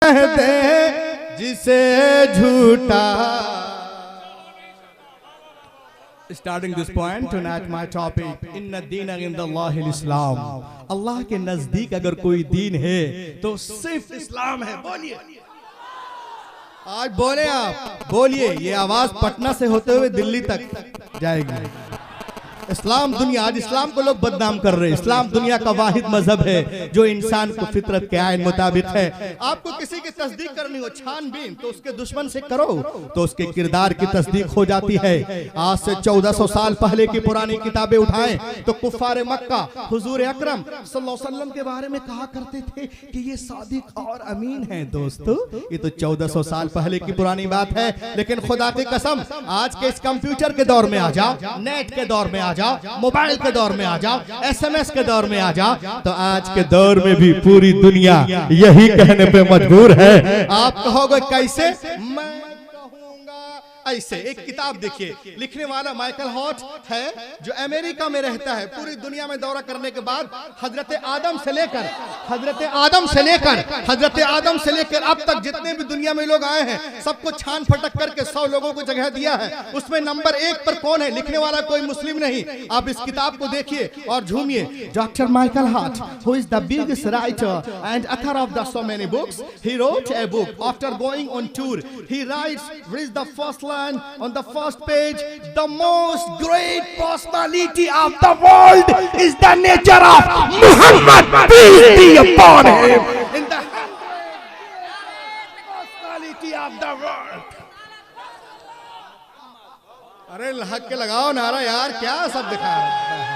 कहते जिसे झूठा। Starting this point tonight, my topic इन्ना दीन इंदल्लाहिल इस्लाम। अल्लाह के नजदीक अगर कोई दीन है तो सिर्फ इस्लाम है। बोलिए, आज बोले, आप बोलिए। ये आवाज पटना से होते हुए दिल्ली तक जाएगी। इस्लाम दुनिया, आज इस्लाम को लोग बदनाम कर रहे हैं। इस्लाम दुनिया का वाहिद मजहब है जो इंसान को फितरत के आइन मुताबिक है। आपको किसी की तस्दीक करनी हो, छानबीन, तो उसके दुश्मन से करो तो उसके किरदार की तस्दीक हो जाती है। आज से 1400 साल पहले की पुरानी किताबें उठाएं तो कुफ्फार मक्का हुजूर अकरम सल्लल्लाहु अलैहि वसल्लम के बारे में कहा करते थे कि ये सादिक और अमीन है। दोस्तों, ये तो 1400 साल पहले की पुरानी बात है। लेकिन खुदा की कसम, आज के इस कंप्यूटर के दौर में आ जाओ, नेट के दौर में आ जाओ, मोबाइल के दौर में आ जाओ, SMS के दौर में आ जाओ, तो आज के दौर में भी पूरी दुनिया यही कहने पे मजबूर है। आप कहोगे कैसे? मैं ऐसे। एक किताब देखिए, लिखने वाला माइकल हॉट है जो अमेरिका में रहता है। पूरी दुनिया में दौरा करने के बाद हजरत आदम से लेकर अब तक जितने भी दुनिया में लोग आए हैं सबको छान फटक करके 100 लोगों को जगह दिया है। उसमें नंबर 1 पर कौन है? लिखने वाला कोई मुस्लिम नहीं। आप इस किताब को देखिए और झूमिए। Doctor Michael Hart, who is the biggest writer and author of the so many books, he wrote a book after going on tour. He writes, reads the first line on the first page, the most great personality of the world is the nature of Muhammad, peace be upon him, in the personality of the world. अरे हक के लगाओ नारा यार, क्या सब दिखा रहा है।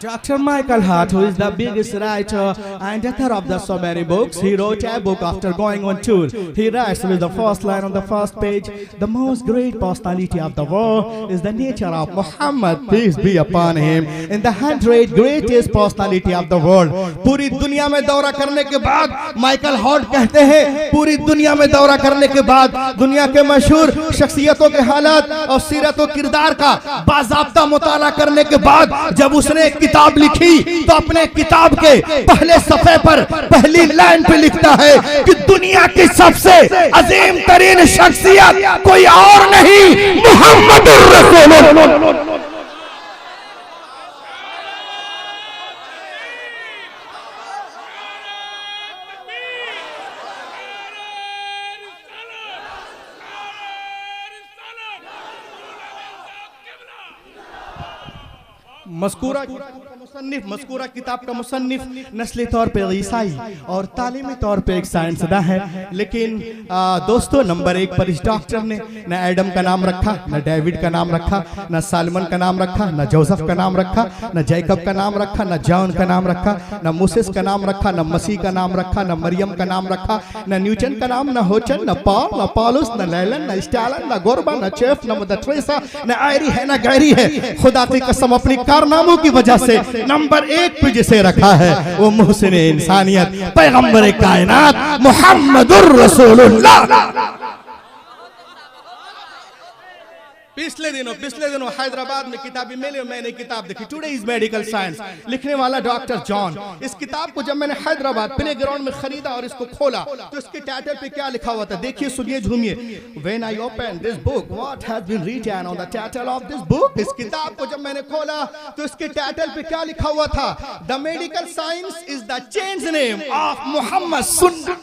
Dr. Michael Hart, who is the biggest writer and author of the so many books, he wrote a book after going on tour. He writes with the first line on the first page, the most great personality of the world is the nature of Muhammad, peace be upon him, in the 100 greatest personality of the world. पूरी दुनिया में दौरा करने के बाद Michael hot कहते हैं, पूरी दुनिया में दौरा करने के बाद दुनिया के मशहूर शख्सियतों के हालात और सीरत और किरदार का बाज़ाब्ता मुताला करने के बाद जब उसने किताब लिखी तो अपने किताब के पहले सफ़े पर पहली लाइन पे लिखता है कि दुनिया की सबसे अजीम तरीन शख्सियत कोई और नहीं, मुहम्मदुर रसूलुल्लाह। मस्कूरा किताब का मुसन्निफ नस्ली तौर पे ईसाई और तालीमी तौर पे एक साइंसदा है। लेकिन दोस्तों, नंबर 1 पर इस डॉक्टर ने न एडम का नाम रखा, न डेविड का नाम रखा, न सालमन का नाम रखा, न जोसेफ का नाम रखा, न जैकब का नाम रखा, न जॉन का नाम रखा, न मूसेस का नाम रखा, न मसीह का नाम रखा, न मरियम का नाम रखा, न न्यूटन का नाम, न होचन, न पॉल, न पॉलुस, न लैलन, न स्टालन, न गोरबा, न चेफ, न मदर टेरेसा, न आयरी है, न गैरी है। खुदा की कसम, अपनी कारनामों की वजह से नंबर 1 पे जिसे रखा है वो मुहसिन इंसानियत, पैगंबर कायनात, मुहम्मदुर रसूलुल्लाह। पिछले दिनों हैदराबाद में किताबी मेले में मैंने किताब देखी, टुडे इज मेडिकल साइंस, लिखने वाला डॉक्टर जॉन। इस किताब को जब मैंने हैदराबाद प्ले ग्राउंड में खरीदा और इसको खोला तो इसके टाइटल पे क्या लिखा हुआ था, देखिए, सुनिए, झूमिए। When I open this book, what has been written on the title of this book. इस किताब को जब मैंने खोला तो इसके टाइटल पे क्या लिखा हुआ था, the medical science is the change name of Muhammad Sunnah.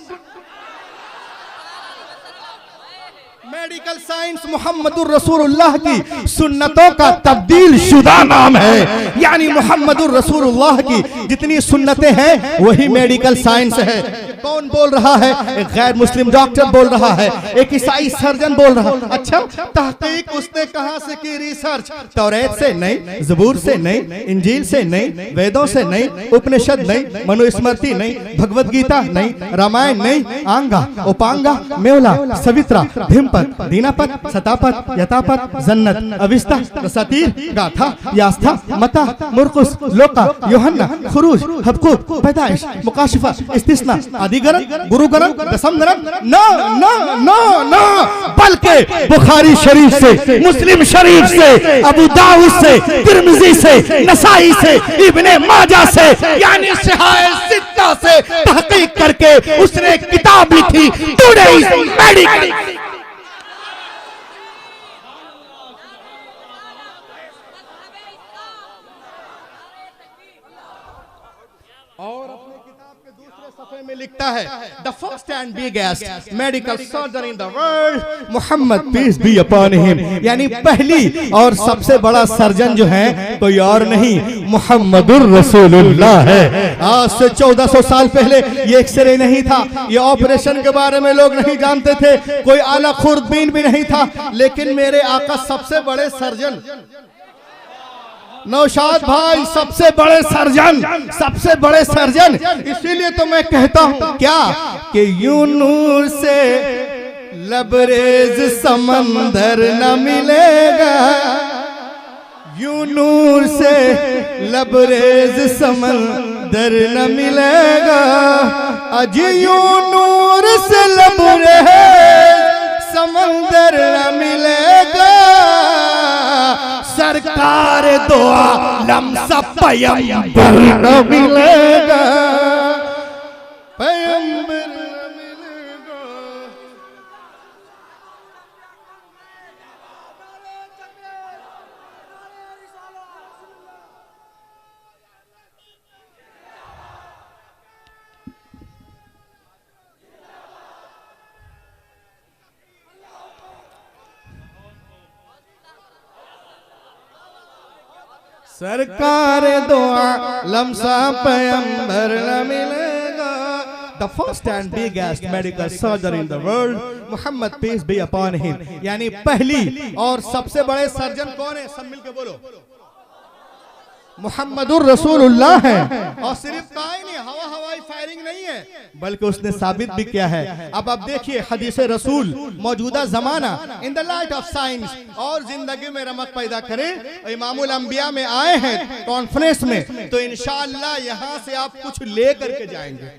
Medical science मुहम्मदुर रसूलुल्लाह की सुन्नतों का तब्दील शुदा नाम है। यानी मुहम्मदुर रसूलुल्लाह की जितनी सुन्नतें हैं वही मेडिकल साइंस है। कौन बोल रहा है? एक गैर मुस्लिम डॉक्टर बोल रहा है, एक ईसाई सर्जन बोल रहा है। अच्छा, तहकीक उसने कहां से की? रिसर्च। तौरात से नहीं, ज़बूर से नहीं, इंजील से नहीं, वेदों से नहीं, उपनिषद नहीं, मनुस्मृति नहीं, भगवत गीता नहीं, रामायण नहीं, आंगा, उपांगा, मेवला, सवित्रा, भीमपत, दीनापत, सतापत, यतापत, जन्नत, अविस्ता, रसातीर, गाथा, यास्था, मता, मुरकुस, लोका, योहन्ना, खुरूज, हबकूक, पैदाइश, मुकाशिफा, इस्तिस्ना, आदिगरन, गुरुगरन, दशमगरन, ना ना ना ना, बल्कि बुखारी शरीफ से, मुस्लिम शरीफ से, अबू दाऊद से, तिर्मिज़ी से, नसाई से, इब्ने माजा से, यानी सिहाह सित्ता से तहकीक करके उसने किताब लिखी, टुडेज मेडिकल। और अपने किताब के दूसरे सफे में लिखता है, the first and biggest medical surgeon in the world, Mohammad peace be upon him, यानी पहली और सबसे बड़ा सर्जन जो है कोई और नहीं, मोहम्मदुर रसूलुल्लाह है। आज से 1400 साल पहले ये एक्सरे नहीं था, ये ऑपरेशन के बारे में लोग नहीं जानते थे, कोई आला खुर्दबीन भी नहीं था, लेकिन मेरे आका सबसे बड़े सर्जन नौशाद भाई, सबसे बड़े सर्जन, सबसे बड़े सर्जन। इसीलिए तो मैं कहता हूं क्या कि यूं नूर से लबरेज समंदर न मिलेगा, यूं नूर से लबरेज समंदर न मिलेगा, अज यूं नूर से लबरेज समंदर न मिलेगा, सरकार दो आलम सब पैगंबर न मिलेगा, पैगंबर न मिलेगा। सरकार दो आलम सा पैगंबर न मिलेगा, the first and biggest medical surgeon in the world, Mohammad peace be upon him, यानी पहली और सबसे बड़े सर्जन कौन है? सब मिलके बोलो, मोहम्मदुर रसूलुल्लाह है। और सिर्फ कहा ही नहीं, हवाई फायरिंग नहीं है, बल्कि उसने साबित भी किया है। अब आप देखिए हदीस रसूल, मौजूदा जमाना in the light of science, और जिंदगी में रमक पैदा करें। इमामुल अंबिया में आए हैं कॉन्फ्रेंस में, तो इंशाअल्लाह यहाँ से आप कुछ ले करके जाएंगे,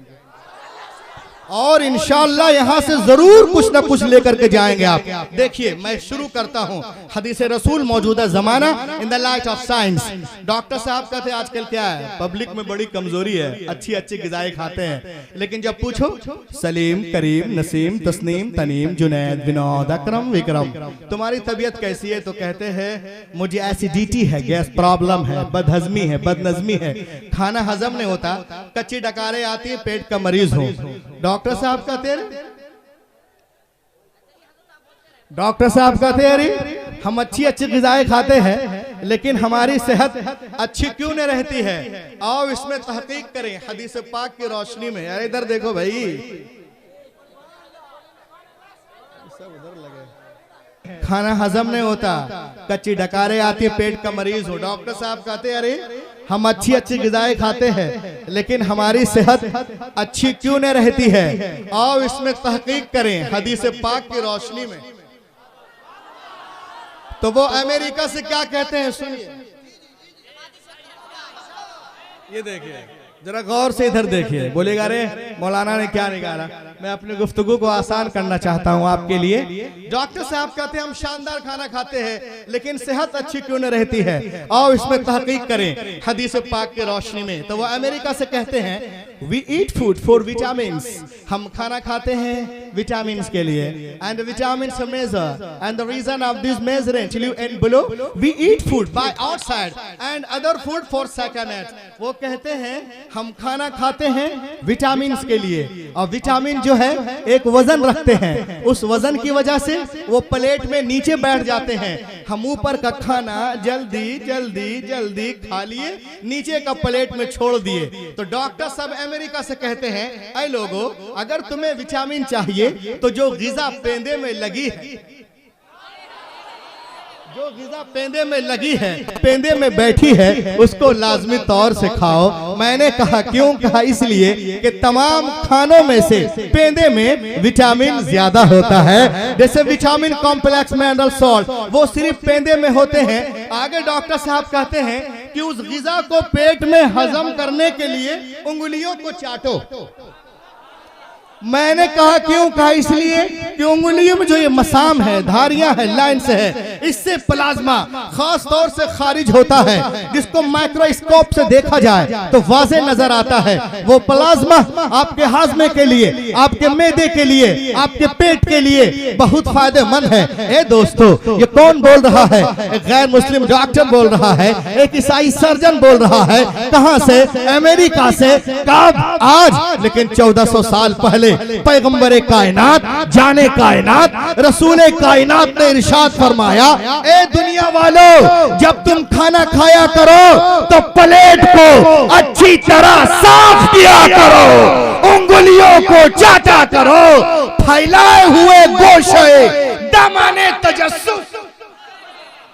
और इंशाअल्लाह यहाँ से जरूर कुछ ना कुछ लेकर के जाएंगे आप। देखिए मैं शुरू करता हूँ, हदीस रसूल, मौजूदा जमाना in the light of science. Doctor साहब कहते हैं आजकल क्या है, पब्लिक में बड़ी कमजोरी है, अच्छी अच्छी ग़िज़ाएं खाते हैं, लेकिन जब पूछो सलीम, करीम, नसीम, तस्नीम, तनीम, जुनैद, विनोद, अकरम, विक्रम, तुम्हारी तबीयत कैसी है? तो कहते हैं मुझे एसिडिटी है, गैस प्रॉब्लम है, बदहजमी है, बदनजमी है, खाना हजम नहीं होता, कच्ची डकारें आती है, पेट का मरीज हो। डॉक्टर साहब कहते हैं, डॉक्टर साहब कहते हैं अरे हम अच्छी अच्छी ग़िज़ाएं खाते हैं, लेकिन हमारी सेहत अच्छी क्यों नहीं रहती है? आओ इसमें तहकीक करें हदीस पाक की रोशनी में। अरे इधर देखो भाई, खाना हजम नहीं होता, कच्ची डकारें आती, पेट का मरीज हो। डॉक्टर साहब कहते हैं अरे हम अच्छी अच्छी ग़िज़ाएं खाते हैं, लेकिन हमारी सेहत अच्छी क्यों नहीं रहती है? आओ इसमें तहकीक करें हदीस पाक की रोशनी में। तो वो अमेरिका से क्या कहते हैं सुनिए, ये देखिए जरा गौर से इधर देखिए। बोलेगा अरे मौलाना ने क्या निकाला, मैं अपनी गुफ्तगू को आसान करना चाहता हूं आपके लिए। डॉक्टर साहब कहते हैं हम शानदार खाना खाते हैं, लेकिन सेहत अच्छी क्यों न रहती है? आओ इसमें तहकीक करें हदीस पाक की रोशनी में। तो वो अमेरिका से कहते हैं we eat food for vitamins, हम खाना खाते हैं vitamins के लिए, and the vitamins are measure, and the reason of this measuring till you end below, we eat food by outside and other food for second. वो कहते हैं हम खाना खाते हैं विटामिन्स के लिए, और विटामिन जो है एक वजन रखते हैं, उस वजन की वजह से वो प्लेट में नीचे बैठ जाते हैं। हम ऊपर का खाना जल्दी जल्दी जल्दी खा लिए, नीचे का प्लेट में छोड़ दिए। तो डॉक्टर सब अमेरिका से कहते हैं, ऐ लोगों, अगर तुम्हें विटामिन चाहिए तो जो ग़िज़ा पेंदे में लगी है, जो ग़िज़ा पेंदे में लगी है, पेंदे में बैठी है, उसको लाजमी तौर से खाओ। मैंने कहा क्यों? कहा इसलिए कि तमाम खानों में से पेंदे में विटामिन ज्यादा होता है। जैसे विटामिन कॉम्प्लेक्स मिनरल सॉल्ट वो सिर्फ पेंदे में होते हैं। आगे डॉक्टर साहब कहते हैं कि उस ग़िज़ा को पेट में हजम करने के लिए उंगलियों को चाटो। मैंने कहा क्यों? कहा इसलिए कि उंगलियों में जो ये मसाम है, धारियां है, लाइन्स है, इससे प्लाज्मा खास तौर से खारिज होता है, जिसको माइक्रोस्कोप से देखा जाए तो वाज़े नजर आता है। वो प्लाज्मा आपके हाजमे के लिए, आपके मैदे के लिए, आपके पेट के लिए बहुत फायदेमंद है। ए दोस्तों, ये कौन बोल रहा है? एक गैर मुस्लिम डॉक्टर बोल रहा है, एक ईसाई सर्जन बोल रहा है। कहां से? अमेरिका से। कब? आज। लेकिन 1400 साल पहले पैगंबर कायनात, जाने कायनात, रसूल कायनात ने इरशाद फरमाया, ए दुनिया वालों, जब तुम खाना खाया करो तो प्लेट को अच्छी तरह साफ किया करो, उंगलियों को चाटा करो, फैलाए हुए गोशे दामाने तजस्सुस,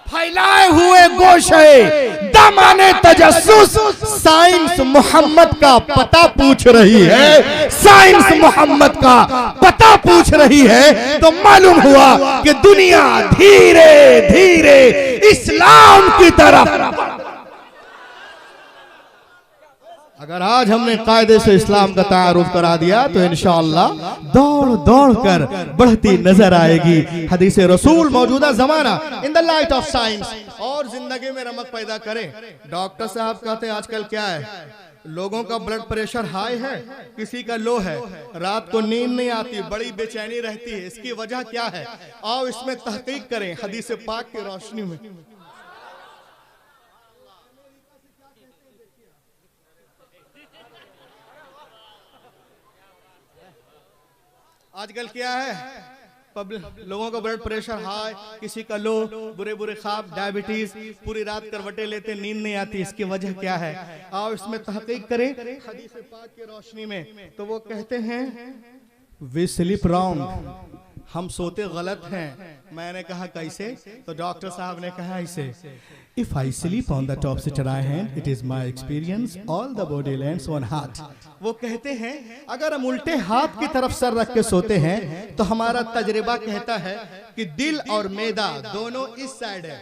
फैलाए हुए गोशे दामाने तजस्सुस। साइंस मोहम्मद का पता पूछ रही है, साइंस मोहम्मद का पता पूछ रही है। तो मालूम हुआ कि दुनिया धीरे धीरे इस्लाम की तरफ। अगर आज हमने कायदे से इस्लाम का तारुफ करा दिया तो इंशाअल्लाह दौड़ दौड़ कर बढ़ती नजर आएगी हदीस रसूल मौजूदा जमाना in the light of science, और जिंदगी में रमक पैदा करें। डॉक्टर साहब कहते हैं आजकल क्या है, लोगों का ब्लड प्रेशर हाई है, किसी का लो है, रात को नींद नहीं आती, बड़ी बेचैनी रहती है। इसकी वजह क्या है? आओ इसमें तहकीक करें हदीस पाक की रोशनी में। आजकल क्या है, लोगों का ब्लड प्रेशर हाई, किसी का लो, बुरे बुरे ख्वाब, डायबिटीज, पूरी रात करवटे लेते, नींद नहीं आती। इसकी वजह क्या है? आओ इसमें तहकीक करें हदीस पाक की रोशनी में। तो वो कहते हैं वी स्लीप रॉन्ग, हम सोते गलत हैं। मैंने कहा कैसे? तो डॉक्टर साहब ने कहा ऐसे, if I sleep on the top sitter I hand it is my experience all the body lands on heart. वो कहते हैं अगर हम उल्टे हाथ की तरफ सर रख के सोते हैं तो हमारा तजर्बा कहता है कि दिल और मैदा दोनों इस साइड है,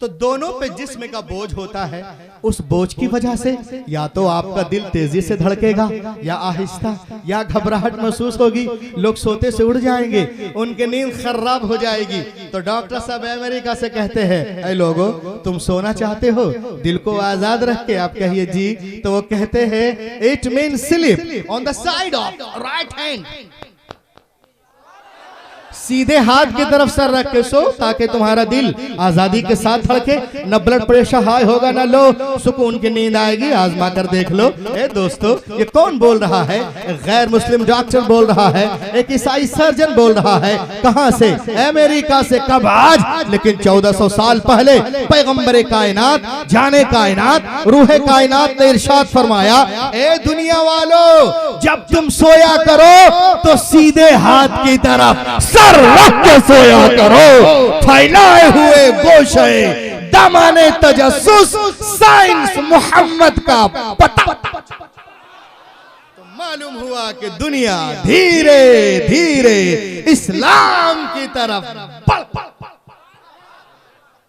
तो दोनों पे जिस्म का बोझ होता है। उस बोझ की वजह से या तो आपका दिल तेजी से धड़केगा, या आहिस्ता, या घबराहट महसूस होगी, लोग सोते से उड़ जाएंगे, उनकी नींद खराब हो जाएगी। तो डॉक्टर साहब अमेरिका से कहते हैं, ऐ लोगों, तुम सोना चाहते हो, दिल को आजाद रख के? आप कहिए जी। तो वो कहते हैं it mean sleep on the side of right hand, सीधे हाथ की तरफ सर रख के सो, ताकि तुम्हारा दिल आजादी के साथ धड़के, न ब्लड प्रेशर हाई होगा न लो, सुकून की नींद आएगी। आजमा कर देख लो। ए दोस्तों, ये कौन बोल रहा है? गैर मुस्लिम डॉक्टर बोल रहा है, एक ईसाई सर्जन बोल रहा है। कहां से? अमेरिका से। कब? आज। लेकिन 1400 साल पहले पैगंबर कायनात, जाने कायनात, रूह कायनात ने इरशाद फरमाया, ए दुनिया वालों, जब तुम सोया करो तो सीधे हाथ की तरफ सर रख के सोया करो, फैलाए हुए गोशे दामाने तजस्सुस। साइंस मोहम्मद का पता। तो मालूम हुआ कि दुनिया धीरे धीरे इस्लाम की तरफ पल पल।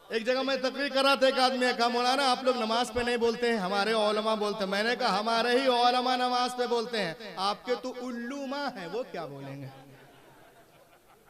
एक जगह मैं तकरीर कर रहा था, एक आदमी कहा, मौलाना आप लोग नमाज पे नहीं बोलते हैं, हमारे औलमा बोलते हैं। मैंने कहा हमारे ही औलमा नमाज पे बोलते हैं, आपके तो उल्लू माँ है, वो क्या बोलेंगे?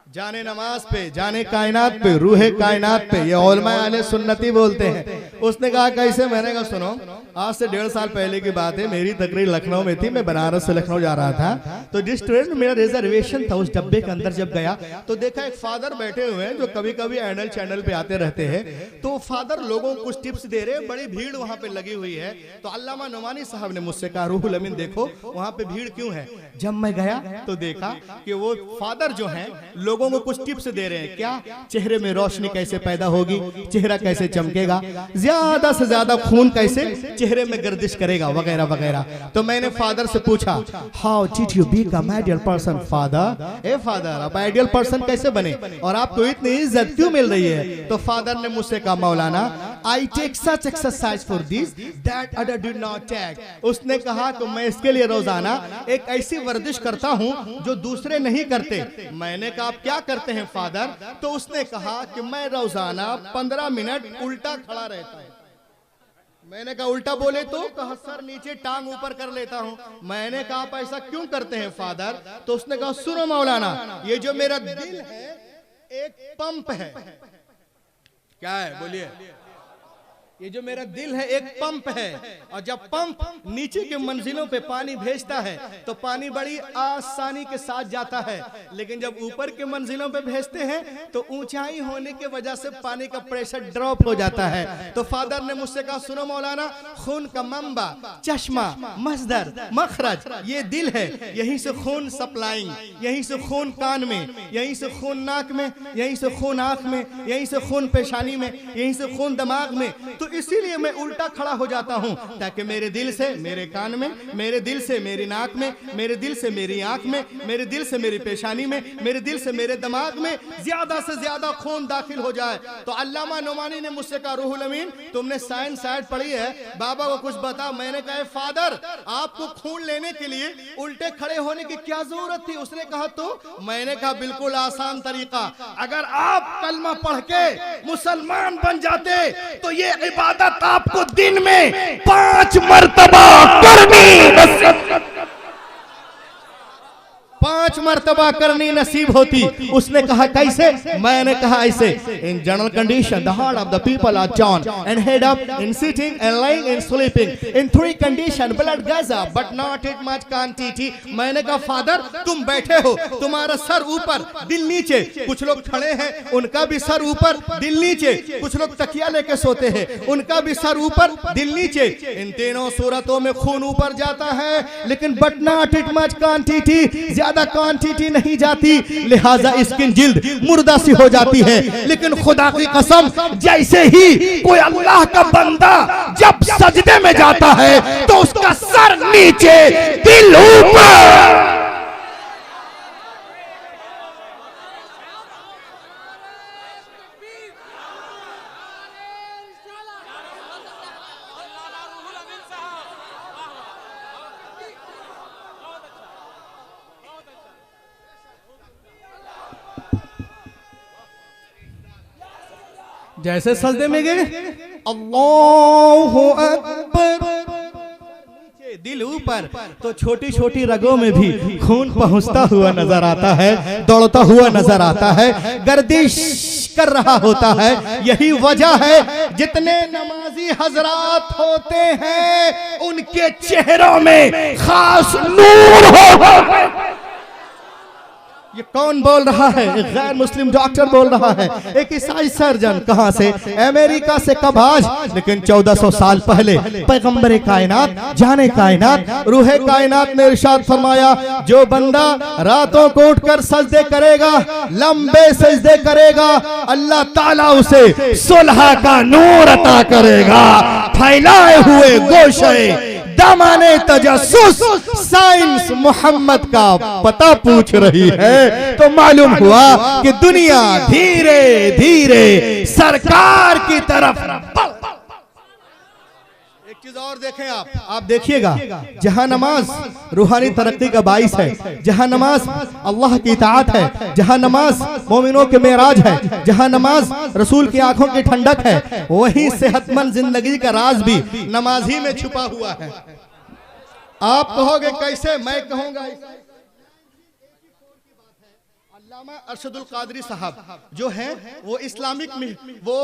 जाने नमाज पे, जाने कायनात पे, रूहे कायनात पे, ये उलमा अहले सुन्नती बोलते हैं। उसने कहा कैसे? मैंने कहा सुनो, आज से 1.5 साल पहले की बात है, मेरी तकरीर लखनऊ में थी, मैं बनारस से लखनऊ जा रहा था, तो जिस ट्रेन में मेरा रिजर्वेशन था उस डब्बे के अंदर जब गया तो देखा एक फादर बैठे हुए हैं जो कभी कभी एनएल चैनल पे आते रहते हैं। तो फादर लोगों को कुछ टिप्स दे रहे हैं, बड़ी भीड़ वहां पे लगी हुई है। तो अल्लामा नुमानी साहब ने मुझसे कहा रूहुल अमीन देखो वहां पे भीड़ क्यों है। जब मैं गया तो देखा कि वो फादर जो है लोगों को कुछ टिप्स दे रहे हैं। क्या? चेहरे में रोशनी कैसे पैदा होगी, चेहरा कैसे चमकेगा, ज्यादा से ज्यादा खून कैसे चेहरे में गर्दिश करेगा, वगैरह वगैरह। तो मैंने फादर से पूछा how did you become ideal person father? A father आप आइडियल पर्सन कैसे बने और आपको इतनी इज्जत क्यों मिल रही है? तो फादर ने मुझसे कहा मौलाना I take such exercise for this that other did not take. उसने कहा कि मैं इसके लिए रोजाना एक ऐसी वर्जिश करता हूं जो दूसरे नहीं करते। मैंने कहा आप क्या करते हैं फादर? तो उसने कहा कि मैं रोजाना 15 मिनट उल्टा खड़ा रहता हूं। मैंने कहा उल्टा बोले तो? कहा सर नीचे टांग ऊपर कर लेता हूं। मैंने कहा आप ऐसा क्यों करते हैं फादर? तो उसने कहा सुनो मौलाना, ये जो मेरा दिल है एक पंप है। क्या है बोलिए? ये जो मेरा दिल है एक पंप है, और जब पंप नीचे के मंजिलों पे पानी भेजता है तो पानी बड़ी आसानी के साथ जाता है, लेकिन जब ऊपर के मंजिलों पे भेजते हैं तो ऊंचाई होने की वजह से पानी का प्रेशर ड्रॉप हो जाता है। तो फादर ने मुझसे कहा सुनो मौलाना, खून का मंबा, चश्मा, मस्दर, मखरज ये दिल है, यहीं से खून सप्लाइंग, यहीं से खून कान में, यहीं से खून नाक में, यहीं से खून आंख में, यहीं से खून पेशानी में, यहीं से खून दिमाग में। तो इसीलिए मैं उल्टा खड़ा हो जाता हूं ताकि मेरे दिल से मेरे कान में, मेरे दिल से मेरी नाक में, मेरे दिल से मेरी आंख में, मेरे दिल से मेरी पेशानी में, मेरे दिल से मेरे दिमाग में ज्यादा से ज्यादा खून दाखिल हो जाए। तो अल्लामा नुमानी ने मुझसे कहा रूहुल अमीन तुमने साइंस साइड पढ़ी है, बाबा को कुछ बता। मैंने कहा फादर आपको खून लेने के लिए उल्टे खड़े होने की क्या जरूरत थी? उसने कहा तो? मैंने कहा बिल्कुल आसान तरीका, अगर आप कलमा पढ़ के मुसलमान बन जाते तो ये इबादत आपको दिन में 5 मरतबा करनी, 5 मरतबा करनी नसीब होती। उसने कहा कैसे? मैंने कहा ऐसे, in general condition the heart of the people are down and head up in sitting and lying and sleeping in 3 condition blood goes up but not it much quantity. मैंने कहा फादर तुम बैठे हो, तुम्हारा सर ऊपर दिल नीचे, कुछ लोग खड़े हैं उनका भी सर ऊपर दिल नीचे, कुछ लोग तकिया लेके सोते हैं उनका भी सर ऊपर दिल नीचे। इन तीनों सूरतों में खून ऊपर जाता है लेकिन but not it much quantity, ज्यादा क्वांटिटी नहीं जाती, लिहाजा स्किन जिल्द मुर्दा सी हो जाती है। लेकिन खुदा की कसम जैसे ही कोई अल्लाह का बंदा जब सजदे में जाता है तो उसका सर नीचे दिल ऊपर। जैसे सजदे में गए अल्लाहु अकबर, नीचे दिल ऊपर, तो छोटी छोटी रगों में भी खून पहुंचता हुआ नजर आता है, दौड़ता हुआ नजर आता है, गर्दिश कर रहा होता है। यही वजह है जितने नमाजी हजरात होते हैं उनके चेहरों में खास नूर होता है। ये कौन बोल रहा है? एक गैर मुस्लिम डॉक्टर बोल रहा है, एक ईसाई सर्जन। कहां से? अमेरिका से। कब? आज। लेकिन 1400 साल पहले पैगंबर कायनात, जाने कायनात, रूहे कायनात ने इरशाद फरमाया जो बंदा रातों को उठकर सजदे करेगा, लंबे सजदे करेगा, अल्लाह ताला उसे सुलह का नूर अता करेगा। फैलाए हुए गोशे दामने तजस्सुस साइंस मोहम्मद का पता पूछ रही है, तो मालूम हुआ कि दुनिया धीरे धीरे सरकार की तरफ। एक चीज और देखें आप देखिएगा, जहां नमाज रूहानी तरक्की का बाइस है, जहां नमाज अल्लाह की इताअत है, जहां नमाज मोमिनों के मेराज है, जहां नमाज रसूल की आंखों की ठंडक है, वहीं सेहतमंद जिंदगी का राज भी नमाज ही में छुपा हुआ है। आप कहोगे कैसे? मैं कहूंगा अल्लामा अरशदुल कादरी साहब जो हैं वो इस्लामिक वो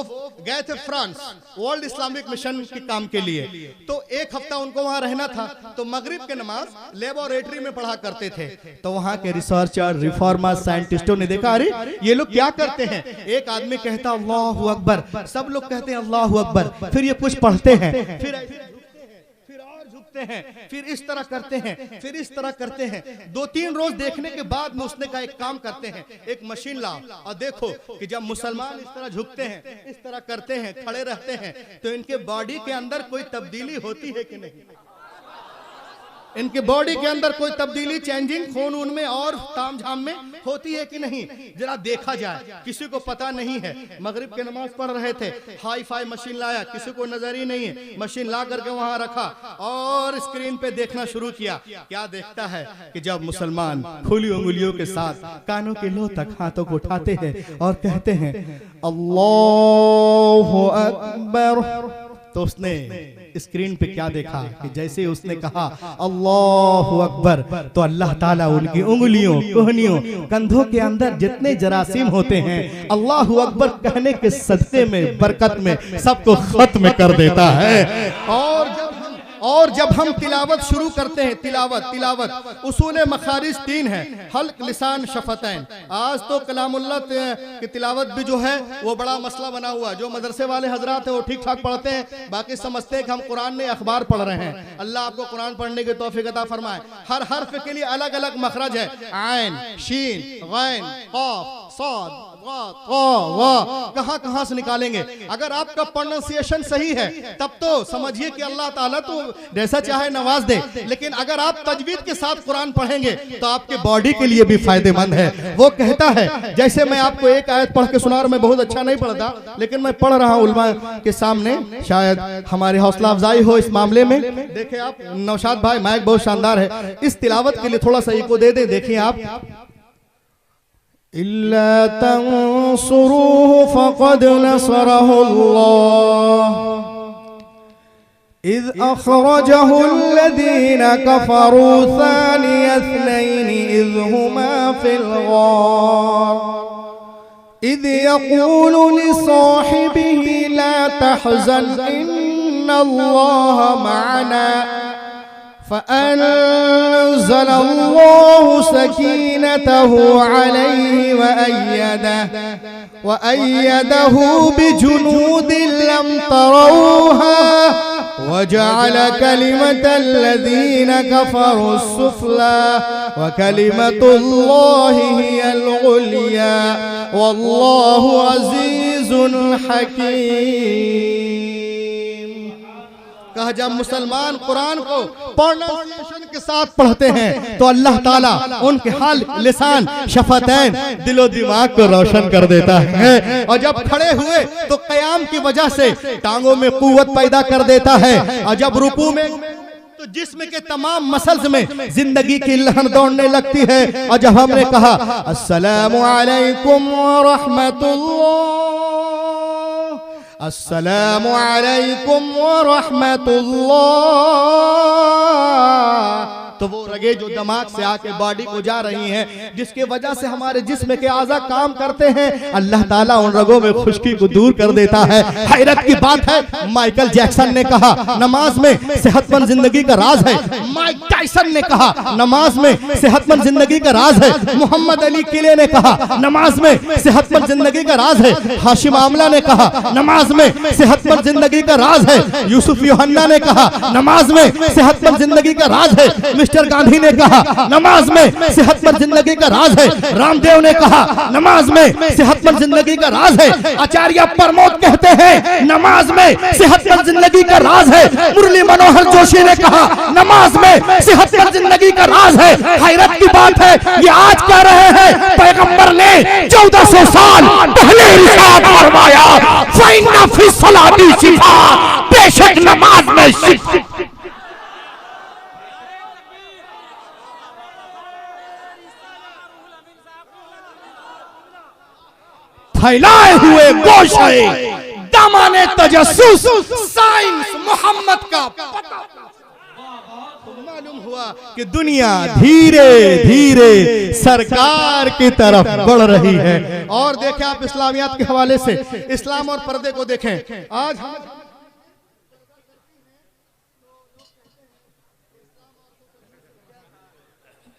गए थे फ्रांस वर्ल्ड इस्लामिक मिशन के काम के लिए। तो एक हफ्ता उनको वहां रहना था, तो मगरिब के नमाज लेबोरेटरी में पढ़ा करते थे। तो वहाँ के रिसर्चर रिफॉर्मर साइंटिस्टों ने देखा, अरे ये लोग क्या करते हैं। एक आदमी कहता अल्लाहु अकबर, सब लोग कहते हैं अल्लाहु अकबर, फिर ये कुछ पढ़ते हैं, फिर हैं, फिर इस तरह करते हैं, फिर इस तरह करते हैं। 2-3 रोज देखने के बाद में उसने कहा एक काम करते हैं, एक मशीन लाओ और देखो कि जब मुसलमान इस तरह झुकते हैं, इस तरह करते हैं, खड़े रहते हैं, तो इनके बॉडी के अंदर कोई तब्दीली होती है कि नहीं। इनके बॉडी के अंदर कोई तब्दीली, चेंजिंग खून उनमें और तामझाम में होती है कि नहीं, जरा देखा जाए। किसी को पता नहीं है। मगरिब के नमाज पढ़ रहे थे, हाई फाई मशीन लाया, किसी को नजर ही नहीं है। मशीन ला करके वहां रखा और स्क्रीन पे देखना शुरू किया। क्या देखता है कि जब मुसलमान खुली उंगलियों के साथ कानों के लो तक हाथों को उठाते हैं और कहते हैं अल्लाहु अकबर, तो उसने स्क्रीन पे क्या देखा कि जैसे उसने कहा अल्लाहु अकबर, तो अल्लाह ताला उनकी उंगलियों, कोहनियों, कंधों के अंदर जितने जरासीम होते हैं अल्लाहु अकबर कहने के सदक़े में, बरकत में सबको खत्म कर देता है। और जब हम तिलावत शुरू करते हैं, तिलावत उसूल मखारिज 3 है, हल्क, लिसान, शफतैन। आज तो कलामुल्लाह की तिलावत भी जो है वो बड़ा मसला बना हुआ। जो मदरसे वाले हजरात हैं वो ठीक ठाक पढ़ते हैं, बाकी समझते हैं कि हम कुरान में अखबार पढ़ रहे हैं। अल्लाह आपको कुरान पढ़ने की तौफीक अता फरमाए। हर हर्फ के लिए अलग अलग मखरज है, आइन, शीन, गैन, काफ, साद, कहां से निकालेंगे। अगर आपका प्रोनाउंसिएशन सही है तब तो समझिए कि अल्लाह ताला तो जैसा चाहे नवाज दे, लेकिन अगर आप तजवीद के साथ कुरान पढ़ेंगे तो आपके बॉडी के लिए भी फायदेमंद है। वो कहता है, जैसे मैं आपको एक आयत पढ़ के सुना रहा हूं, मैं बहुत अच्छा नहीं पढ़ता लेकिन मैं पढ़ रहा हूं उलमा के सामने, शायद हमारी हौसला अफजाई हो इस मामले में। देखिए आप नौशाद भाई, माइक बहुत शानदार है, इस तिलावत के लिए थोड़ा सा इको दे दे। देखिए आप, इल्ला तंसुरूहु फक़द नसरहुल्लाह इज़ अख़रजहुल्लज़ीना कफ़रू सानिय इस्नैनि इज़ हुमा फ़िल ग़ार इज़ यक़ूलु लिसाहिबिही ला तहज़न इन्नल्लाहा मअना फ़अन्ज़लल्लाहु सकीनतहु अलैहि वअय्यदहु बिजुनूदिन लम तरौहा वजअल कलिमतल्लज़ीना कफ़रू सुफ़ला वकलिमतुल्लाहि हियल उलिया वल्लाहु अज़ीज़ुन हकीम। कहा जब मुसलमान कुरान को प्रोनाउंसिएशन के साथ पढ़ते हैं तो अल्लाह ताला उनके हाल, लिसान, शफतैन, दिलो दिमाग को रोशन कर देता है। और जब खड़े हुए तो क़याम की वजह से टांगों में कुव्वत पैदा कर देता है। और जब रुकू में तो जिस्म के तमाम मसल्स में जिंदगी की लहर दौड़ने लगती है। और जब हमने कहा अस्सलामु अलैकुम व रहमतुल्लाह, अस्सलामु अलैकुम व रहमतुल्लाह, तो वो रगे जो दिमाग से आके बॉडी को जा रही हैं, जिसके वजह से हमारे जिस्म के आज़ा काम करते हैं, अल्लाह ताला उन रगों में खुश्की को दूर कर देता है। हैरत की बात है, माइकल जैक्सन ने कहा नमाज में सेहतमंद जिंदगी का राज है। माइक टायसन ने कहा नमाज में सेहतमंद जिंदगी का राज है। मोहम्मद अली किले ने कहा नमाज में सेहतमंद जिंदगी का राज है। हाशिम आमला ने कहा नमाज में सेहतमंद जिंदगी का राज है। यूसुफ यूहन्ना ने कहा नमाज में सेहतमंद जिंदगी का राज है। मिस्टर गांधी ने कहा नमाज में सेहतमंद जिंदगी का राज है। रामदेव ने कहा नमाज में सेहतमंद जिंदगी का राज है। आचार्य प्रमोद कहते हैं नमाज में सेहतमंद जिंदगी का राज है। मुरली मनोहर जोशी ने कहा नमाज में सेहतमंद जिंदगी का राज है। हैरत की बात है, ये आज कह रहे हैं, पैगंबर ने 1400 साल पहले इरशाद फरमाया फ़इन्ना फ़ी सलाती शिफ़ा, बेशक नमाज में शिफ़ा। फैलाए हुए गोशे दामने तजस्सुस साइंस मोहम्मद का पता मालूम हुआ कि दुनिया धीरे धीरे सरकार की तरफ बढ़ रही है। और देखें आप इस्लामियात के हवाले से इस्लाम और पर्दे को देखें।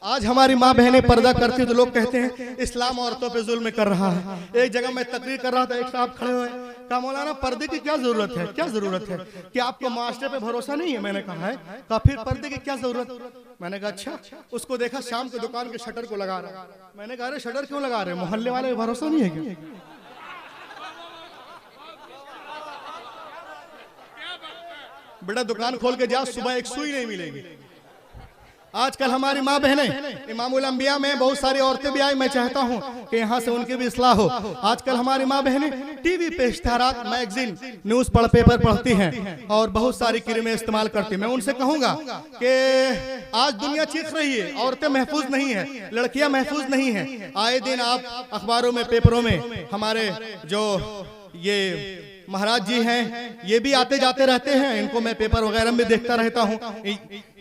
आज हमारी माँ बहनें पर्दा करती तो लोग कहते हैं इस्लाम औरतों पे जुल्म कर रहा है। एक जगह मैं तकरीर कर रहा था, एक साहब खड़े हुए, कहा मौलाना पर्दे की क्या जरूरत है, क्या जरूरत है, कि आपको मास्टर पे भरोसा नहीं है? मैंने कहा है। कहा फिर पर्दे की क्या जरूरत? मैंने कहा अच्छा। उसको देखा शाम के दुकान के शटर को लगा रहा। मैंने कहा अरे शटर क्यों लगा रहे, मोहल्ले वाले पे भरोसा नहीं है क्या? बेटा दुकान खोल के जाओ, सुबह एक सुई नहीं मिलेगी। आजकल हमारी माँ बहनें, इमामुल अंबिया में बहुत सारी औरतें भी आई, मैं चाहता हूँ कि यहाँ से उनकी भी इस्लाह हो। आजकल हमारी माँ बहनें टीवी पे इश्तिहारात, मैगजीन, न्यूज पेपर पढ़ती हैं और बहुत सारी क्रीमें इस्तेमाल करती हैं। मैं उनसे कहूँगा कि आज दुनिया चीख रही है, औरतें महफूज नहीं है, लड़कियां महफूज नहीं है। आए दिन आप अखबारों में, पेपरों में हमारे जो ये महाराज जी हैं, ये भी आते जाते रहते हैं, इनको मैं पेपर वगैरह में देखता रहता हूँ।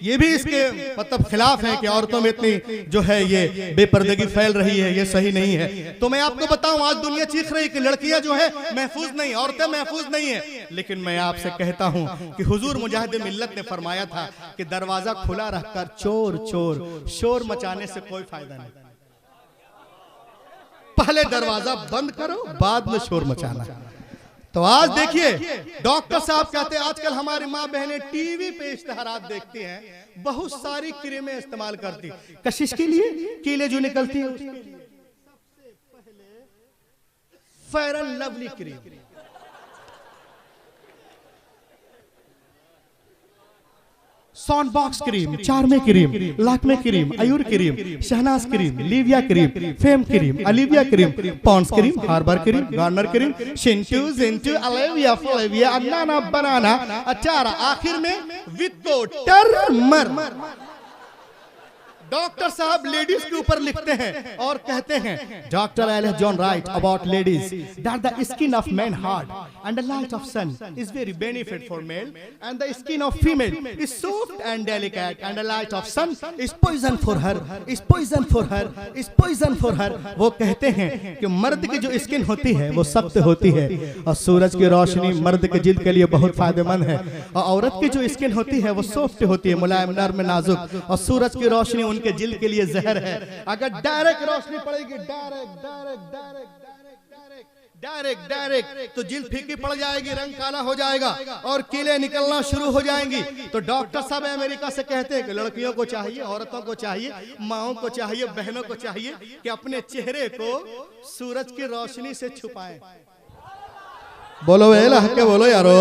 ये भी इसके मतलब खिलाफ है कि औरतों में इतनी जो है ये बेपर्दगी फैल रही है, ये सही नहीं है। तो मैं आपको बताऊं, आज दुनिया चीख रही है कि लड़कियां जो है महफूज नहीं, औरतें महफूज नहीं है। लेकिन मैं आपसे कहता हूं कि हुजूर मुजाहिद मिल्लत ने फरमाया था कि दरवाजा खुला रखकर चोर चोर शोर मचाने से कोई फायदा नहीं। पहले दरवाजा बंद करो, बाद में शोर मचाना। तो आज देखिए डॉक्टर साहब कहते हैं आजकल हमारी माँ बहनें टीवी पे इश्तिहारात देखती हैं, बहुत सारी क्रीमें इस्तेमाल करती, कशिश के लिए कीले जो निकलती है उसके लिए सबसे पहले फेयर एंड लवली क्रीम, सॉन बॉक्स क्रीम, चार्मे cream, Lakme cream, Ayur cream, Shahnaz cream, लिविया क्रीम, फेम cream, Olivia cream, Ponds cream, हार्बर क्रीम, गार्नर क्रीम, शिंटू, जिंटू, अलेविया, फ्लेविया, अन्नाना, बनाना, अचारा, आखिर में विको टर्मर। डॉक्टर साहब लेडीज के ऊपर लिखते हैं और कहते हैं doctor Ellis John wrote about ladies that the skin of man hard and the light of sun is very benefit for male and the skin of female is soft and delicate and the light of sun is poison for her, is poison for her, is poison for her. वो कहते हैं कि मर्द की जो skin होती है वो सख्त होती है और सूरज की रोशनी मर्द के जिल्द के लिए बहुत फायदेमंद है, और औरत की जो स्किन होती है वो सॉफ्ट होती है, मुलायम, नर्म, नाजुक, और सूरज की रोशनी के जिल्द के लिए जहर है। अगर डायरेक्ट रोशनी पड़ेगी, डायरेक्ट तो जिल्द फीकी पड़ जाएगी, रंग काला हो जाएगा और कीले निकलना शुरू हो जाएंगी। तो डॉक्टर साहब अमेरिका से कहते हैं कि लड़कियों को चाहिए, औरतों को चाहिए, माओं को चाहिए, बहनों को चाहिए कि अपने चेहरे को सूरज की रोशनी से छुपाएं। बोलो अल्लाह के बोलो यारो,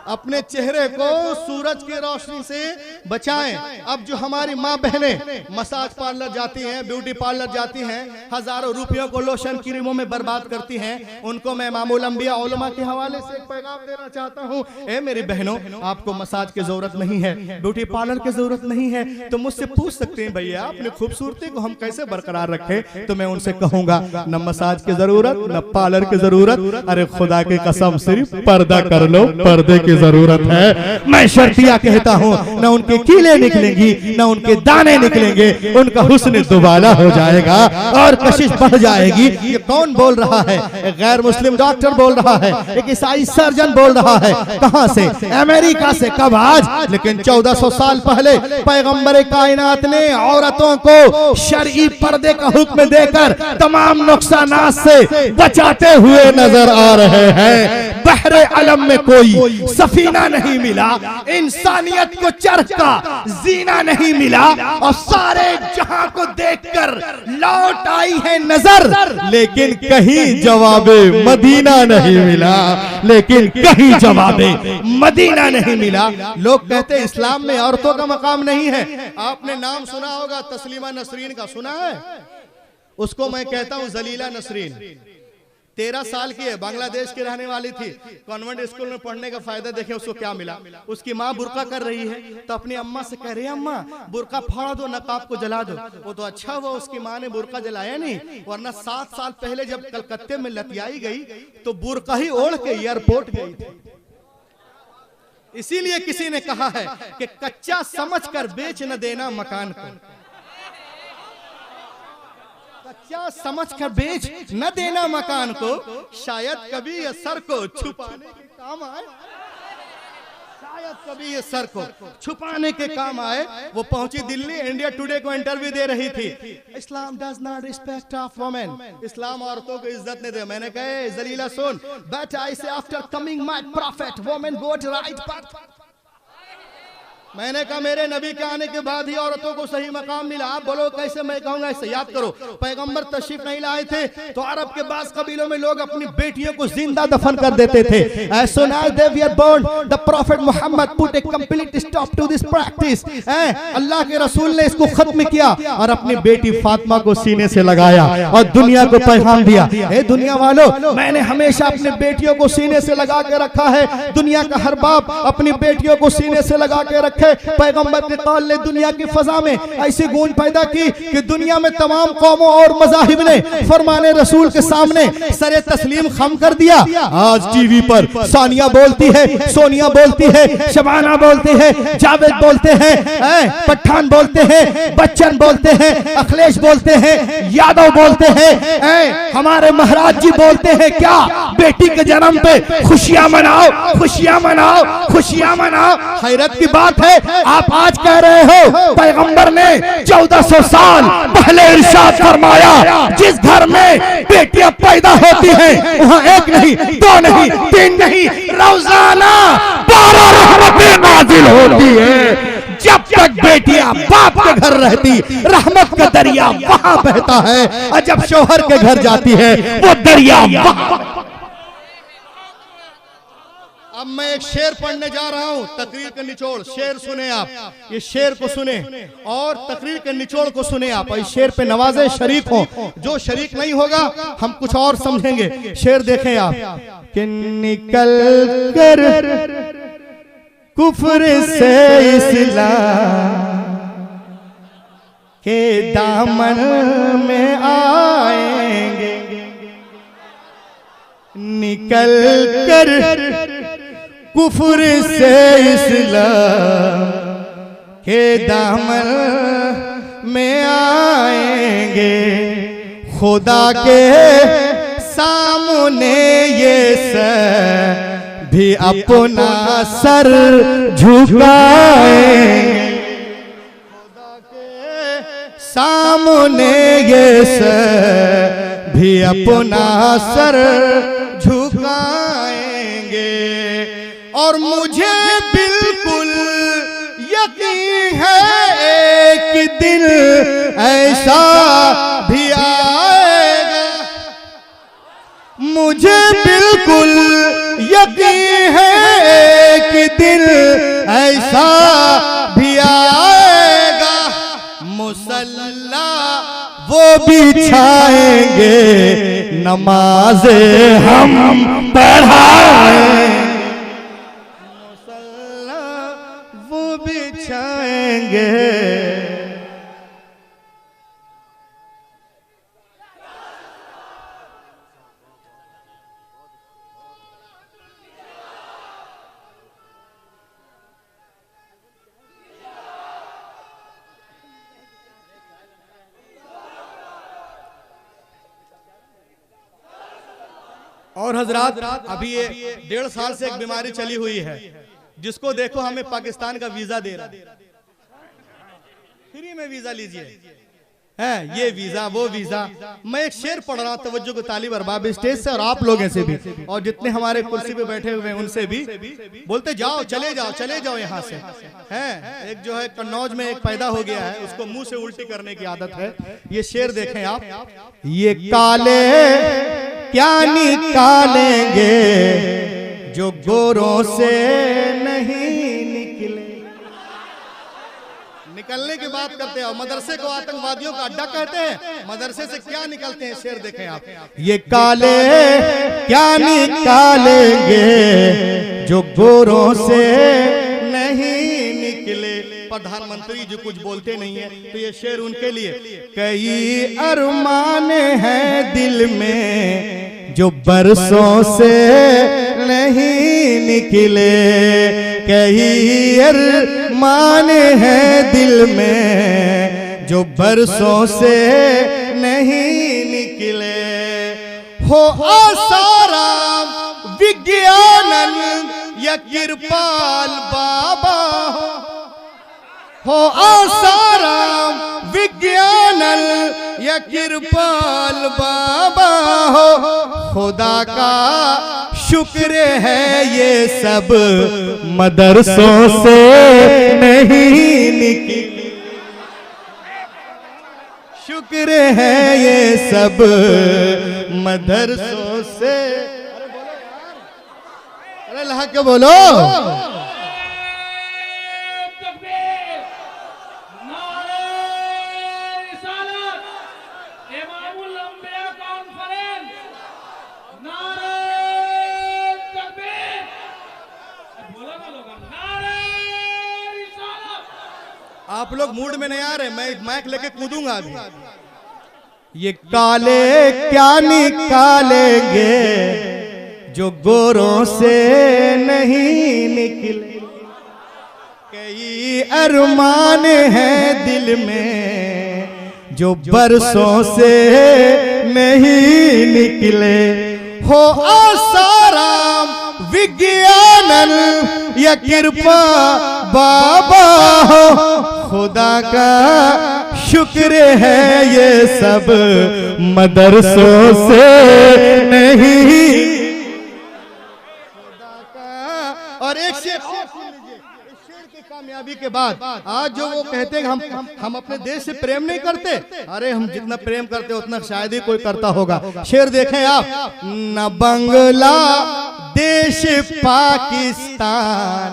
अपने चेहरे को सूरज की रोशनी से बचाएं। अब जो हमारी माँ बहनें मसाज पार्लर जाती हैं, ब्यूटी पार्लर जाती हैं, हजारों रुपयों को लोशन क्रीमों में बर्बाद करती हैं, उनको मैं इमामुल अंबिया उलमा के हवाले से एक पैगाम देना चाहता हूँ। ए मेरी बहनों, आपको मसाज की जरूरत नहीं है, ब्यूटी पार्लर की जरूरत नहीं है, तो मुझसे पूछ सकते हैं भैया अपनी खूबसूरती को हम कैसे बरकरार रखें? तो मैं उनसे कहूंगा न मसाज की जरूरत, न पार्लर की जरूरत, अरे खुदा की कसम सिर्फ पर्दा कर लो, पर्दे की जरूरत है। मैं शर्तिया कहता हूँ, न उनके कीले निकलेंगी, न उनके दाने निकलेंगे, उनका हुस्न दुबाला हो जाएगा और कशिश बढ़ जाएगी। ये कौन बोल रहा है? एक गैर मुस्लिम डॉक्टर बोल रहा है, एक ईसाई सर्जन बोल रहा है। कहां से? अमेरिका से। कब? आज। लेकिन 1400 साल पहले पैगंबर कायनात ने औरतों को शरई पर्दे का हुक्म देकर तमाम नुकसानात से बचाते हुए नजर आ रहे हैं। बहरे अलम में कोई सफीना नहीं मिला, इंसानियत को चरख का जीना नहीं मिला, और सारे जहां को देखकर लौट आई है नजर, लेकिन कहीं जवाबे मदीना नहीं मिला, लेकिन कहीं जवाबे मदीना नहीं मिला। लोग कहते हैं इस्लाम में औरतों का मकाम नहीं है। आपने नाम सुना होगा तस्लीमा नसरीन का, सुना है? उसको मैं कहता हूं जलीला नसरीन। 13 साल की है, बांग्लादेश की रहने वाली थी। कॉन्वेंट स्कूल में पढ़ने का फायदा देखें उसको क्या मिला। उसकी माँ बुर्का कर रही है तो अपनी अम्मा से कह रही है अम्मा बुर्का फाड़ दो, नकाब को जला दो। वो तो अच्छा हुआ उसकी माँ ने बुर्का जलाया नहीं, वरना 7 साल पहले जब कलकत्ते में लतियाई गई तो बुर्का ही ओढ़ के एयरपोर्ट गई थी। इसीलिए किसी ने कहा है कि कच्चा समझकर बेच न देना मकान को। कच्चा समझ कर बेच न देना मकान को, शायद कभी ये सर को छुपाने के काम आए, शायद कभी ये सर को छुपाने के काम आए। वो पहुंची दिल्ली, इंडिया टुडे को इंटरव्यू दे रही थी। Islam does not respect of women, Islam औरतों को इज्जत नहीं दे। मैंने कहा जलीला सुन, but I say after coming my prophet women got right path. मैंने कहा मेरे नबी के आने के बाद ही औरतों को सही मकाम मिला। आप बोलो कैसे? मैं कहूंगा ऐसे। याद करो, पैगंबर तशरीफ नहीं लाए थे तो अरब के बाद कबीलों में लोग अपनी बेटियों को जिंदा दफन कर देते थे। as soon as they were born, the prophet Muhammad put a complete stop to this practice। अल्लाह के रसूल ने इसको खत्म किया और अपनी बेटी फातिमा को सीने से लगाया और दुनिया को पैगाम दिया, हे दुनिया वालों, मैंने हमेशा अपनी बेटियों को सीने से लगा के रखा है। दुनिया का हर बाप अपनी बेटियों को सीने से लगा के रखे। पैगंबर के कौल ने दुनिया की फजा में ऐसी गूंज पैदा की कि दुनिया में तमाम कौमों और मज़ाहिब ने फरमाने रसूल के सामने सरे तस्लीम खम कर दिया। आज टीवी पर सानिया बोलती है, सोनिया बोलती है, शबाना बोलती है, जावेद बोलते हैं, पठान बोलते हैं, बच्चन बोलते हैं, अखिलेश बोलते हैं, यादव बोलते हैं, हमारे महाराज जी बोलते हैं क्या बेटी के जन्म पे खुशियां मनाओ, खुशियां मनाओ, खुशियां मनाओ। हैरत की बात है, आप आज कह रहे हो पैगंबर ने 1400 साल पहले इरशाद फरमाया, जिस घर में बेटियां पैदा होती हैं वहां एक नहीं, दो नहीं, तीन नहीं, रोजाना 12 रहमतें नाजिल होती है। जब तक बेटियां बाप के घर रहती, रहमत का दरिया वहां बहता है, और जब शौहर के घर जाती है वो दरिया वहां। अब मैं एक शेर पढ़ने जा रहा हूं, तकरीर के निचोड़। शेर सुने आप, ये शेर को सुने और तकरीर के निचोड़ को सुने आप। इस शेर पे नवाजे शरीक हो, जो शरीक नहीं होगा हम कुछ और समझेंगे। शेर देखें आप कि निकल कर कुफ्र से इस्लाम के दामन में आएंगे, निकल कर कुफ्र से इस्लाम के दामन में आएंगे, खुदा के सामने ये सर भी अपना सर झुकाएंगे, खुदा के सामने ये सर भी अपना सर झुकाएंगे। और मुझे बिल्कुल यकीन है एक दिन ऐसा भी आएगा, मुझे बिल्कुल यकीन है एक दिन ऐसा भी आएगा, मुसल्ला वो बिछाएंगे, नमाज़े हम पढ़ाएंगे, बिछाएंगे। और हजरात, अभी ये 1.5 साल से एक बीमारी चली हुई है, जिसको देखो हमें पाकिस्तान का वीजा दे रहा है, फ्री में वीजा लीजिए, है ये वीजा वो वीजा। मैं एक शेर पढ़ रहा हूं, तवज्जो को तालिब अरबाब स्टेज से और आप लोगों से भी, और जितने हमारे कुर्सी पे बैठे हुए हैं उनसे भी, बोलते जाओ चले जाओ चले जाओ यहाँ से। है एक जो है कन्नौज में एक पैदा हो गया है, उसको मुंह से उल्टी करने की आदत है। ये शेर देखें आप, ये काले क्या निकालेंगे जो गोरों से नहीं निकले। निकलने की बात करते हैं, मदरसे को आतंकवादियों का अड्डा कहते हैं, मदरसे से क्या निकलते हैं शेर देखें आप, ये काले क्या निकालेंगे जो गोरों से नहीं निकले। प्रधानमंत्री जो कुछ बोलते नहीं है, तो ये शेर उनके लिए। कई अरमान हैं दिल में जो बरसों से नहीं निकले, कई अरमान हैं दिल में जो बरसों से नहीं निकले। हो आसाराम विज्ञानंद या कृपाल बाबा हो आसाराम विज्ञानंद या कृपाल बाबा हो। खुदा का शुक्र है ये सब मदरसों से नहीं निकले। शुक्र है ये सब मदरसों से। अरे लहा के बोलो। आप लोग मूड में नहीं आ रहे, मैं माइक लेके कूदूंगा अभी। ये काले क्या निकालेंगे जो गोरों से नहीं निकले। कई अरमान हैं दिल में जो बरसों से नहीं निकले। हो आसाराम विज्ञानन या कृपा बाबा हो। खुदा का शुक्र है ये सब मदरसों से नहीं। खुदा का। और एक शेर सुन लीजिए, इस शेर की कामयाबी के बाद आज जो वो कहते हैं हम अपने देश से प्रेम नहीं करते, अरे हम जितना प्रेम करते उतना शायद ही कोई करता होगा। शेर देखें आप। न बंगला देश पाकिस्तान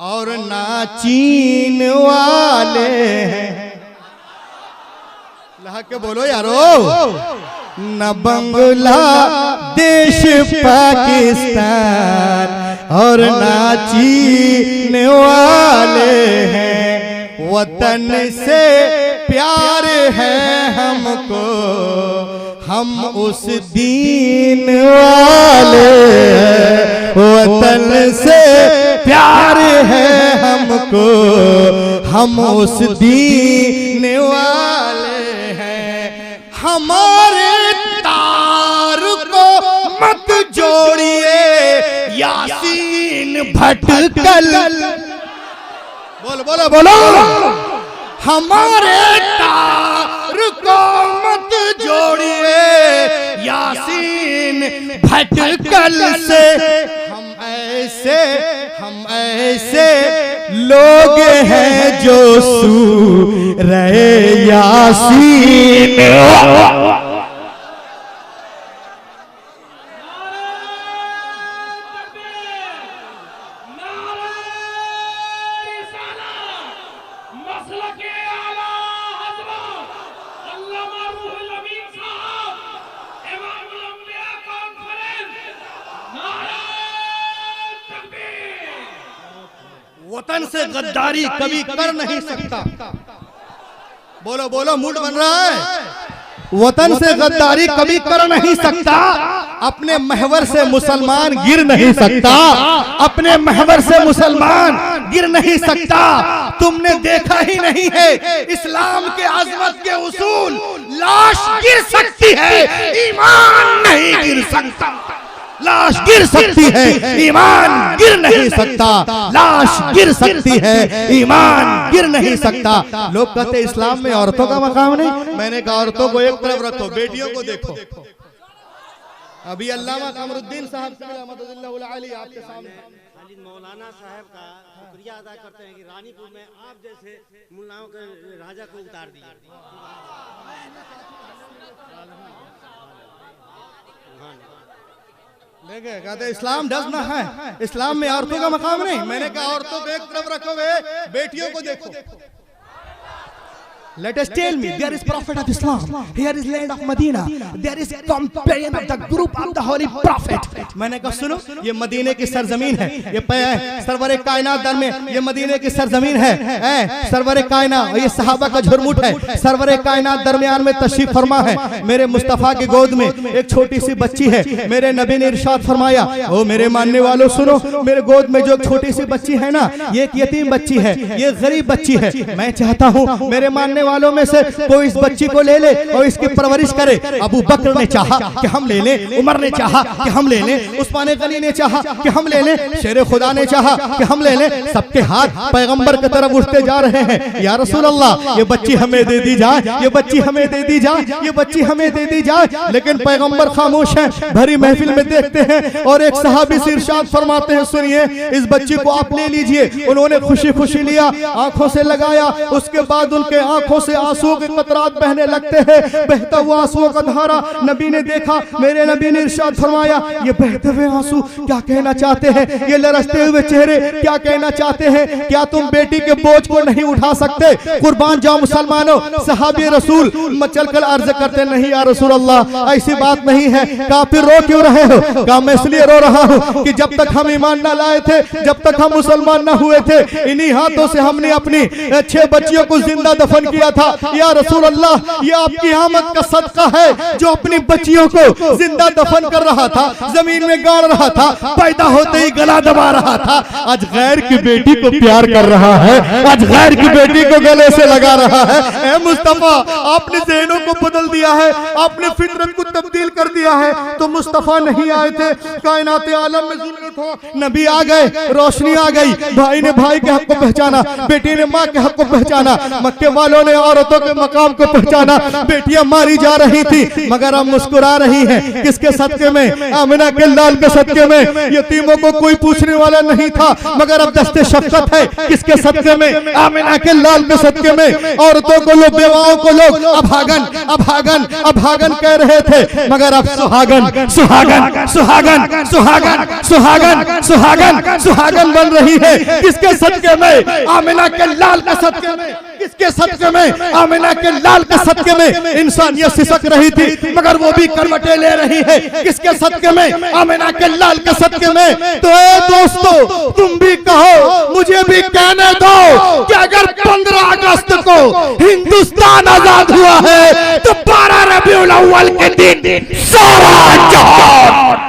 और ना चीन वाले हैं। लहा के बोलो यारो। न बंगला देश पाकिस्तान और ना चीन वाले हैं। वतन से प्यार है हमको, हम उस दीन वाले हैं। वतन से प्यार है हमको, हम उस दीन वाले हैं। हमारे तार को मत जोड़िए यासीन भटकल। बोलो बोलो बोलो। हमारे तार को मत जोड़िए यासीन भटकल से। हम ऐसे लोग हैं जो सू रहे यासीन। वतन से गद्दारी कभी कर नहीं सकता। बोलो बोलो, मूड बन रहा है। वतन से गद्दारी कभी कर नहीं सकता। अपने महवर से मुसलमान गिर नहीं सकता। अपने महवर से मुसलमान गिर नहीं सकता। तुमने देखा ही नहीं है इस्लाम के आजमत के उसूल। लाश गिर सकती है, ईमान नहीं गिर सकता। लाश गिर सकती है, ईमान गिर नहीं सकता। लाश गिर सकती है, ईमान गिर नहीं सकता। लोग कहते इस्लाम में औरतों का मकाम नहीं। मैंने कहा औरतों को एक तरफ रखो, बेटियों को देखो। अभी अल्लामा कमरुद्दीन साहब आपके सामने मौलाना साहब का शुक्रिया अदा करते हैं कि रानीपुर में आप जैसे मुल्लाओं के राजा को उतार दिया। देखे कहते इस्लाम डज ना है, इस्लाम में औरतों का मकाम नहीं। मैंने कहा औरतों को एक तरफ रखोगे, बेटियों को देखो। Let us tell me, there is Prophet of Islam. Here is land of Medina. There is companion of the group of the Holy Prophet. मैंने कहा सुनो, ये मदीने की सरजमीन है। ये सरवरे कायनात दर में ये मदीने की सरजमीन है। सरवरे कायनात, ये सहाबा का झुरमुट है। सरवरे कायनात दरमियान में तशरीफ फरमा है। मेरे मुस्तफ़ा की गोद में एक छोटी सी बच्ची है। मेरे नबी ने इरशाद फरमाया, ओ मेरे मानने वालों सुनो, मेरे गोद में जो छोटी सी बच्ची है ना, ये एक यतीम बच्ची है, ये गरीब बच्ची है। मैं चाहता हूँ मेरे मानने वालों में से कोई इस बच्ची को ले ले और इसकी परवरिश करे। अबू बकर ने चाहा कि हम ले लें, उमर ने चाहा कि हम ले लें, उस्मान गनी ने चाहा कि हम ले लें, शेर खुदा ने चाहा कि हम ले लें। सबके हाथ पैगंबर की तरफ उठते जा रहे हैं। या रसूल अल्लाह, ये बच्ची हमें दे दी जाए, ये बच्ची हमें दे दी जाए, ये बच्ची हमें दे दी जाए। लेकिन पैगंबर खामोश हैं। भरी महफिल में देखते हैं और एक सहाबी से इरशाद फरमाते हैं, सुनिए इस बच्ची को आप ले लीजिए। उन्होंने खुशी खुशी लिया, आंखों से लगाया। उसके बाद उनके आंखों से आंसुओं के कतरात बहने लगते हैं। बहता हुआ आंसुओं का धारा नबी ने देखा। मेरे नबी ने इरशाद फरमाया, ये बहते हुए आंसू क्या कहना चाहते हैं? ये लरसते हुए चेहरे क्या कहना चाहते हैं? क्या तुम बेटी के बोझ को नहीं उठा सकते? कुर्बान जाओ मुसलमानों। सहाबी रसूल चलकर अर्ज करते, नहीं या रसूल अल्लाह, ऐसी बात नहीं है। कहा फिर रो क्यों रहे हो? कहा मैं इसलिए रो रहा हूँ कि जब तक हम ईमान ना लाए थे, जब तक हम मुसलमान ना हुए थे, इन्हीं हाथों से हमने अपनी 6 बच्चियों को जिंदा दफन किया था। या रसूल अल्लाह, ये आपकी आमद का सदका है जो अपनी बच्चियों को जिंदा दफन कर रहा था, जमीन में गाड़ रहा था, पैदा होते ही गला दबा रहा था। आज गैर की बेटी को प्यार कर रहा है, आज गैर की बेटी को गले से लगा रहा है। ए मुस्तफा, आपने ज़हनों को बदल दिया है, आपने फितरत को तब्दील कर दिया है। तो मुस्तफा नहीं आए थे, कायनात आलम में जुल्म था, नबी आ गए, रोशनी आ गई। भाई ने भाई के हक को पहचाना, बेटी ने माँ के हक को पहचाना, मक्के वालों ने औरतों के मकाम को पहचाना। बेटियां मारी जा रही थी मगर अब मुस्कुरा रही हैं। किसके सदके में? आमिना के लाल के सदके में। यतीमों को कोई पूछने वाला नहीं था मगर अब दस्ते शफकत है। किसके सदके में? आमिना के लाल के सदके में। औरतों को लोग, बेवाओं को लोग अभागन अभागन अभागन कह रहे थे मगर अब सुहागन सुहागन सुहागन सुहागन सुहागन सुहागन सुहागन बन रही है। किसके सदके में? आमिना के लाल के सदके में। किसके सदके में? आमिना के लाल के सदके में। इंसानियत सिसक रही थी मगर वो भी करवटें ले रही है। किसके सदके में? आमिना के लाल के सदके में। तो दोस्तों, तुम भी कहो, मुझे भी कहने दो कि अगर 15 अगस्त को हिंदुस्तान आजाद हुआ है तो 12 रबीउल अव्वल के दिन सारा जहान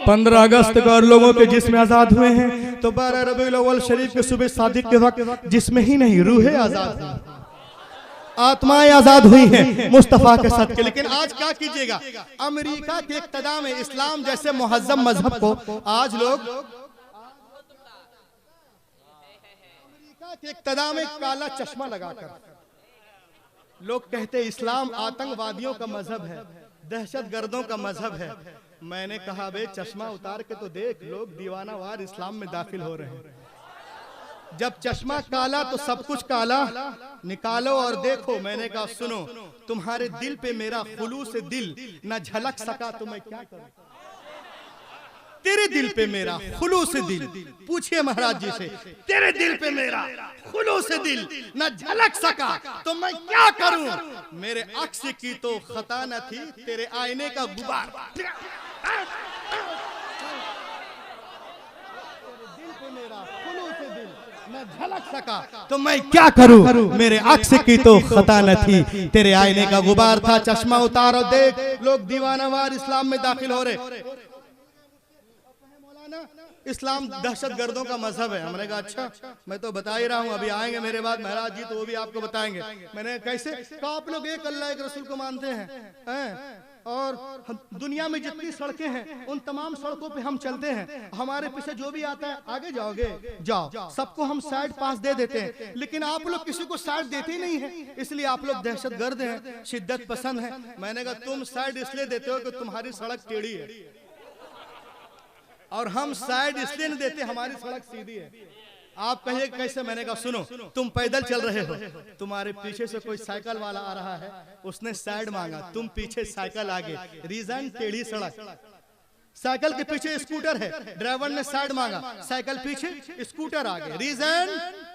पंद्रह अगस्त को और लोगों के जिस्म आजाद हुए हैं तो 12 रबीउल अव्वल शरीफ के सुबह सादिक के वक्त जिस्म ही नहीं, रूहें आजाद हुई, आत्माएं आजाद हुई हैं मुस्तफा के साथ के। लेकिन आज क्या कीजिएगा, अमेरिका के इक्तदा में इस्लाम जैसे मुहज्जम मजहब को आज लोग अमेरिका के इक्तदा में काला चश्मा लगाकर लोग कहते हैं इस्लाम आतंकवादियों का मजहब है, दहशतगर्दों का मजहब है। मैंने कहा बे चश्मा उतार के तो देख, लोग दीवानावार इस्लाम में दाखिल हो रहे हैं। जब चश्मा काला तो सब कुछ काला, निकालो और देखो। मैंने कहा सुनो, तुम्हारे दिल पे मेरा खुलूस दिल न झलक सका तो मैं क्या करूं? तेरे दिल पे मेरा खुलूस दिल, पूछिए महाराज जी से, तेरे दिल पे मेरा खुलूस दिल न झलक सका तो मैं क्या करूं? मेरे अक्स की तो खता न थी, तेरे आईने का गुबार। दिल पे मेरा खुलूस दिल न झलक सका तो मैं क्या करूं? मेरे अक्स की तो खता न थी, तेरे आईने का गुबार था। चश्मा उतारो देख, लोग दीवानावार इस्लाम में दाखिल हो रहे। इस्लाम दहशतगर्दों का मजहब है। हमने कहा अच्छा, मैं तो बता ही रहा हूँ, अभी आएंगे मेरे बाद महाराज जी तो वो भी आपको बताएंगे। मैंने कैसे कहा, आप लोग एक अल्लाह एक रसूल को मानते हैं और दुनिया में जितनी सड़कें हैं उन तमाम सड़कों पे हम चलते हैं, हमारे पीछे जो भी आता है आगे जाओगे जाओ, सबको हम साइड पास दे देते हैं, लेकिन आप लोग किसी को साइड देते ही नहीं है, इसलिए आप लोग दहशतगर्द हैं, शिद्दत पसंद है। मैंने कहा तुम साइड इसलिए देते हो कि तुम्हारी सड़क टेढ़ी है और हम साइड इसलिए नहीं देते, हमारी सड़क सीधी है। आप कहिए कैसे? मैंने कहा सुनो, तुम पैदल चल रहे हो, तुम्हारे पीछे से कोई साइकिल वाला आ रहा है, उसने साइड मांगा, तुम पीछे साइकिल आगे, रीजन टेढ़ी सड़क। साइकिल के पीछे स्कूटर है, ड्राइवर ने साइड मांगा, साइकिल पीछे, स्कूटर आगे। रीजन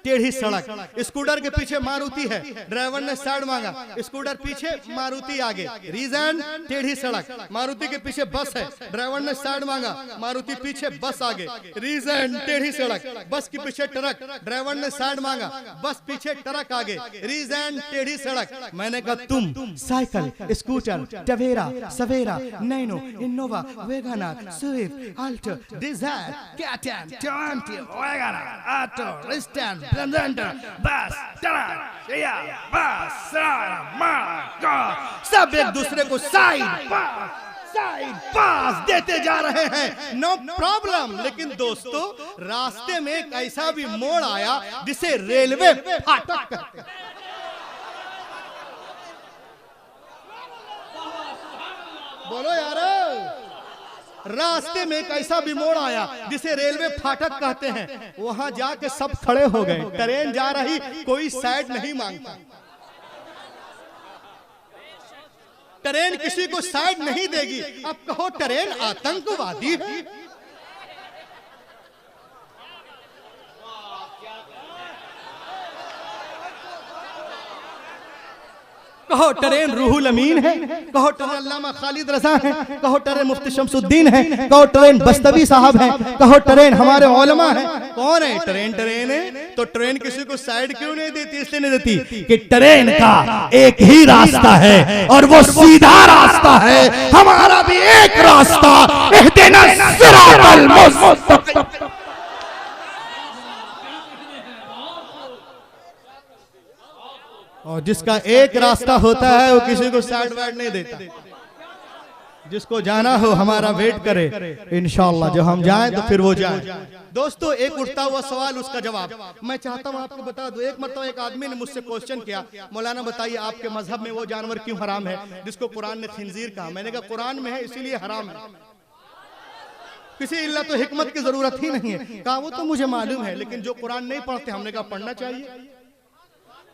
टेढ़ी सड़क। स्कूटर के पीछे मारुति है, ड्राइवर ने साइड मांगा, स्कूटर पीछे, मारुति आगे। रीजन टेढ़ी सड़क। मारुति के पीछे बस है, ड्राइवर ने साइड मांगा, मारुति पीछे, बस आगे। रीजन टेढ़ी सड़क। बस के पीछे ट्रक, ड्राइवर ने साइड मांगा, बस पीछे, ट्रक आगे। रीजन टेढ़ी सड़क। मैंने कहा तुम साइकिल, स्कूटर, टवेरा, सवेरा, Nano, Innova, Wagon R, Swift, Alto, Dzire, कैटन, टोरंटो, वैगनर, ऑटो, रिस्टन, प्रेजेंटर, बस, ट्रक, या बस, सब एक दूसरे को साइड पास देते जा रहे हैं, नो प्रॉब्लम। लेकिन दोस्तों, रास्ते में एक ऐसा भी मोड़ आया जिसे रेलवे फाटक कहते हैं। बोलो यार, रास्ते में एक ऐसा भी मोड़ आया जिसे रेलवे फाटक कहते हैं। वहां जाके सब खड़े हो गए। ट्रेन जा रही, कोई साइड नहीं मांगता। ट्रेन किसी को साइड नहीं देगी। अब कहो ट्रेन आतंकवादी है? कहो ट्रेन रूहुल अमीन है, कहो ट्रेन अल्लामा खालिद रज़ा है, कहो ट्रेन मुफ्ती शमसुद्दीन है, कहो ट्रेन बस्तवी साहब है, कहो ट्रेन हमारे उलमा है। कौन है? ट्रेन ट्रेन है। तो ट्रेन किसी को साइड क्यों नहीं देती? इसलिए नहीं देती कि ट्रेन का एक ही रास्ता है और वो सीधा रास्ता है। हमारा भी एक रास्ता, इहदिना सिरातल मुस्तकीम। और जिसका एक रास्ता होता है वो किसी को साइड वाइड नहीं देता। जिसको जाना हो हमारा वेट करे, इंशाअल्लाह जब हम जाएं तो फिर वो जाए। दोस्तों, एक उठता हुआ सवाल, उसका जवाब मैं चाहता हूं आपको बता दूं। एक मरतबा एक आदमी ने मुझसे क्वेश्चन किया, मौलाना बताइए आपके मजहब में वो जानवर क्यों हराम है जिसको कुरान ने खिंजीर कहा। मैंने कहा कुरान में है इसीलिए हराम है, किसी इल्लत तो हिकमत की जरूरत ही नहीं है। कहा वो तो मुझे मालूम है, लेकिन जो कुरान नहीं पढ़ते, हमने कहा पढ़ना चाहिए।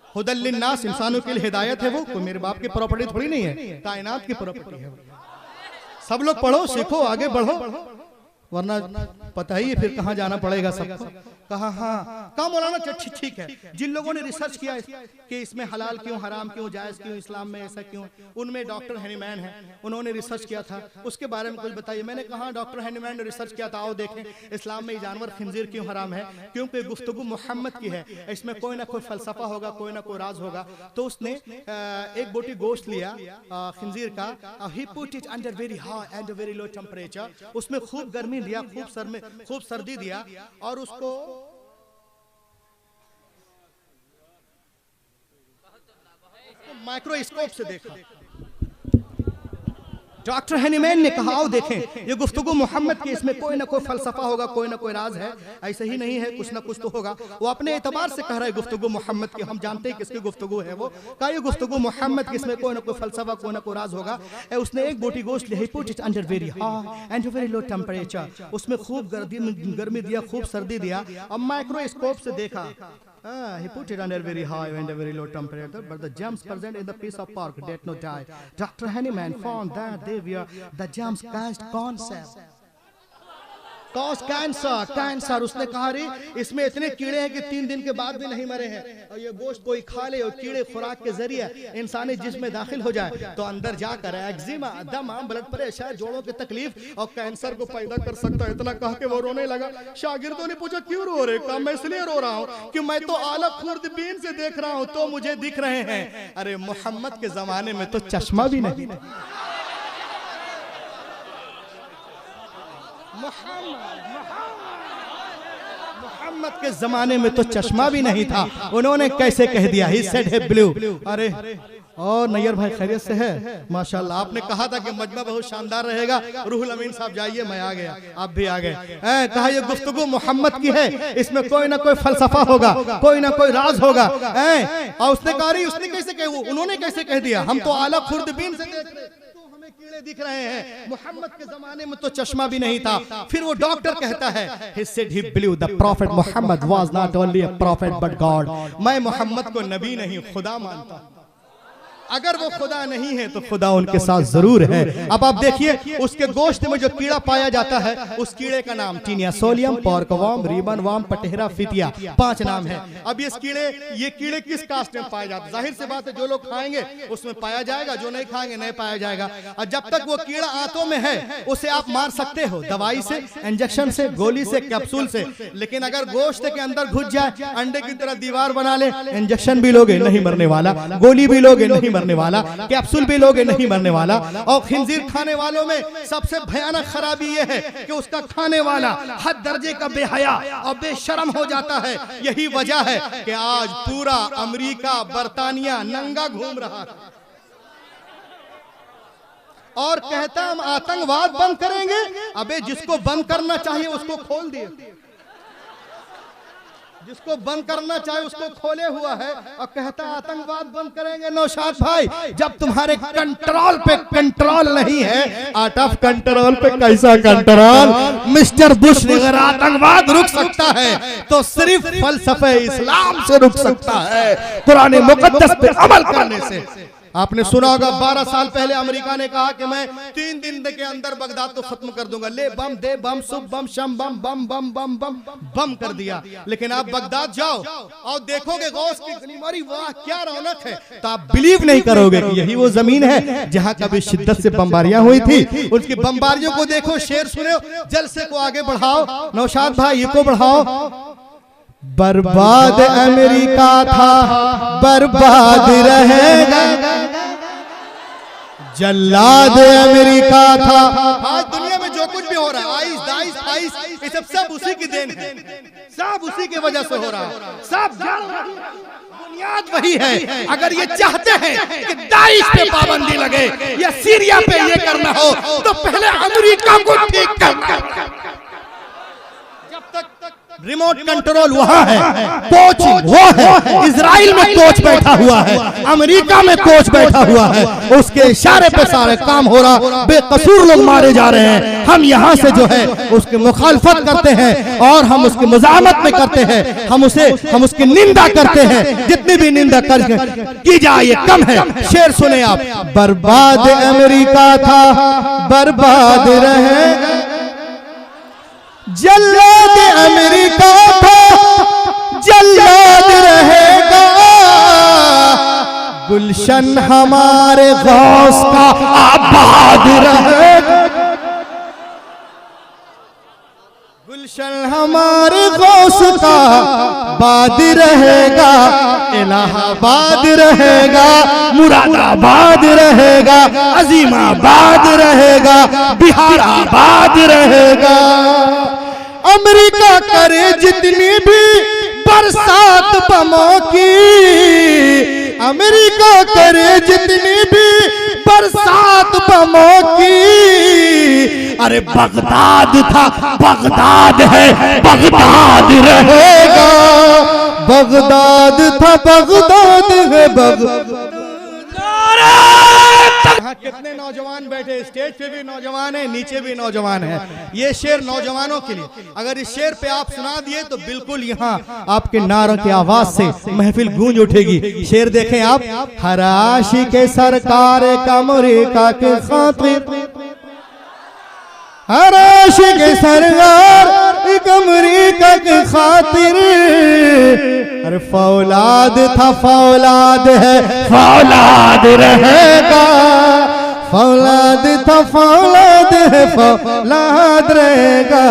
हुदल लिन्नास, इंसानों के लिए हिदायत है। वो कोई मेरे बाप की प्रॉपर्टी थोड़ी नहीं है, कायनात की प्रॉपर्टी है। सब लोग पढ़ो, सीखो, आगे बढ़ो, वरना पता ही है फिर कहाँ जाना पड़ेगा सबको। कहा हाँ, कहा मौलाना ठीक है। जिन लोगों ने रिसर्च किया कि इसमें हलाल क्यों, हराम क्यों, जायज क्यों, इस्लाम में ऐसा क्यों, उनमें डॉक्टर हैनीमैन है, उन्होंने रिसर्च किया था, उसके बारे में कुछ बताइए। मैंने कहा डॉक्टर हैनीमैन ने रिसर्च किया था, आओ देखें इस्लाम में ये जानवर खिंजीर क्यों हराम है। क्योंकि गुफ्तगू मोहम्मद की है, इसमें कोई ना कोई फलसफा होगा, कोई ना कोई राज होगा। तो उसने एक बोटी गोश्त लिया खिंजीर का, he put it under very high and very low temperature. उसमें खूब गर्मी दिया, खूब सर्दी दिया, और उसको माइक्रोस्कोप से देखा। डॉक्टर हैनीमैन ने कहा आओ देखें ये गुफ्तगू मोहम्मद की, इसमें कोई ना कोई फलसफा होगा, कोई ना कोई राज है, ऐसे ही नहीं है, कुछ ना कुछ तो होगा। वो अपने एतबार से कह रहा है गुफ्तगू मोहम्मद की, हम जानते हैं किसकी गुफ्तगू है वो। कहा ये गुफ्तगू मोहम्मद की, इसमें कोई ना कोई फलसफा, कोई ना कोई राज होगा। उसने एक बोटी गोश्त ली, put it under very high and very low temperature. उसमें खूब गर्मी दिया, खूब सर्दी दिया। अब माइक्रोस्कोप से देखा, he put it under very high and a very low temperature, but the germs present in the piece of pork did not die. Dr. Henneman found that they were the germs caused cancer. उसने कहा रे इसमें इतने कीड़े हैं कि 3 दिन के बाद भी नहीं मरे हैं, और ये गोश्त कोई खा ले और कीड़े खुराक के जरिए इंसानी जिस्म में दाखिल हो जाए तो अंदर जाकर एक्जिमा, दमा, ब्लड प्रेशर, जोड़ों की तकलीफ और कैंसर को पैदा कर सकता है। इतना कह के वो रोने लगा। शागिर्दों ने पूछा क्यों रो रहे? कहा मैं इसलिए रो रहा हूँ कि मैं तो आला खुर्दबीन से देख रहा हूँ तो मुझे दिख रहे हैं। अरे मोहम्मद के जमाने में तो चश्मा भी नहीं, मोहम्मद के जमाने में तो चश्मा भी नहीं था। उन्होंने कैसे कह दिया ही सेड है ब्लू। अरे और नैयर भाई खैरियत से है? माशाल्लाह। आपने कहा था कि मजमा बहुत शानदार रहेगा, रूहुल अमीन साहब जाइए, मैं आ गया, आप भी आ गए। कहा ये गुफ्तगू मोहम्मद की है, इसमें कोई ना कोई फलसफा होगा, कोई ना कोई राज होगा। और उसने कहा उसने कैसे कह, उन्होंने कैसे कह दिया, हम तो आला खुर्दबीन से देख रहे, कीड़े दिख रहे हैं। मोहम्मद के जमाने में तो चश्मा भी नहीं था। फिर वो डॉक्टर कहता है he said he believed the prophet Muhammad was not only a prophet but God। मैं मोहम्मद को नबी नहीं खुदा मानता। अगर वो खुदा नहीं है तो खुदा उनके साथ जरूर है। अब आप देखिए उसके गोश्त में जो कीड़ा पाया जाता है, उस कीड़े का नाम Taenia solium, pork worm, ribbon worm, पटेहरा, फितिया, 5 नाम है। अब ये कीड़े किस कास्ट में पाए जाते हैं? जाहिर सी बात है जो लोग खाएंगे उसमें पाया जाएगा, जो नहीं खाएंगे नहीं पाया जाएगा। और जब तक वो कीड़ा आंतों में है उसे आप मार सकते हो दवाई से, इंजेक्शन से, गोली से, कैप्सूल से। लेकिन अगर गोश्त के अंदर घुस जाए, अंडे की तरह दीवार बना ले, इंजेक्शन भी लोगे नहीं मरने वाला, गोली भी लोगे नहीं मरने वाला, कैप्सूल भी लोगे नहीं मरने वाला। और खिंजीर खाने वालों में सबसे भयानक खराबी यह है कि उसका खाने वाला हद दर्जे का बेहया और बेशरम हो जाता है। यही वजह है कि आज पूरा अमेरिका, बर्तानिया नंगा घूम रहा है और कहता हम आतंकवाद बंद करेंगे। अबे जिसको बंद करना चाहिए उसको खोल दिए, जिसको बंद करना चाहिए उसको खोले हुआ है और कहता आतंकवाद बंद करेंगे। नौशाद भाई, जब तुम्हारे कंट्रोल पे कंट्रोल नहीं है, आउट ऑफ कंट्रोल पे कैसा कंट्रोल? मिस्टर बुश ने अगर आतंकवाद रुक सकता है तो सिर्फ फलसफे इस्लाम से रुक सकता है, कुरान मुकद्दस पे अमल करने से। आपने सुना होगा 12 साल पहले अमेरिका ने कहा कि मैं 3 दिन के अंदर बगदाद को खत्म कर दूंगा। ले बम, दे बम, सुब बम, शम बम, बम बम बम बम बम कर दिया। लेकिन आप बगदाद जाओ और देखोगे गौस की गनीमरी, वाह क्या रौनक है, तो आप बिलीव नहीं करोगे कि यही वो जमीन है जहां कभी शिद्दत से बमबारियां हुई थी। उसकी बमबारियों को देखो, शेर सुनो, जलसे को आगे बढ़ाओ। नौशाद भाई ये को बढ़ाओ। बर्बाद अमेरिका था, बर्बाद रहेगा, जल्लाद अमेरिका था। आज दुनिया में जो कुछ भी हो रहा है, आइस दाइस फाइस, ये सब उसी की देन है, सब उसी की वजह से हो रहा है, सब बुनियाद वही है। अगर ये चाहते हैं कि दाइश पे पाबंदी लगे या सीरिया पे ये करना हो तो पहले अमेरिका को ठीक करना। जब तक रिमोट कंट्रोल वहां है, कोच वो है, इजराइल में कोच बैठा हुआ है, अमेरिका में कोच बैठा हुआ है, उसके इशारे पे सारे काम हो रहा, बेकसूर लोग मारे जा रहे हैं। हम यहाँ से जो है उसकी मुखालफत करते हैं और हम उसकी मजामत में करते हैं, हम उसकी निंदा करते हैं। जितनी भी निंदा की जाए ये कम है। शेर सुने आप। बर्बाद अमेरिका था, बर्बाद रहेगा, जल्लाद अमेरिका था, जल्लाद रहेगा, गुलशन हमारे गौस का आबाद रहेगा, गुलशन हमारे गौस का आबाद रहेगा, इलाहाबाद रहेगा, मुरादाबाद रहेगा, अजीमाबाद रहेगा, बिहाराबाद रहेगा। अमेरिका करे जितनी भी बरसात बमों की, अमेरिका करे जितनी भी बरसात बमों की, अरे बगदाद था, बगदाद है, बगदाद रहेगा, बगदाद था, बगदाद है, बगदाद। कितने नौजवान बैठे, स्टेज पे भी नौजवान है, नीचे भी नौजवान है। ये शेर नौजवानों के लिए, अगर इस शेर पे आप सुना दिए तो बिल्कुल यहाँ आपके नारों की आवाज से महफिल गूंज उठेगी। शेर देखें आप। हर आशिक सरकार का अमेरिका के खातिर, हर आशिक सरकार अमेरिका के खातिर, अरे फौलाद था, फौलाद है, फौलाद रहेगा, फौलाद था, फौलाद है, फौलाद रहेगा।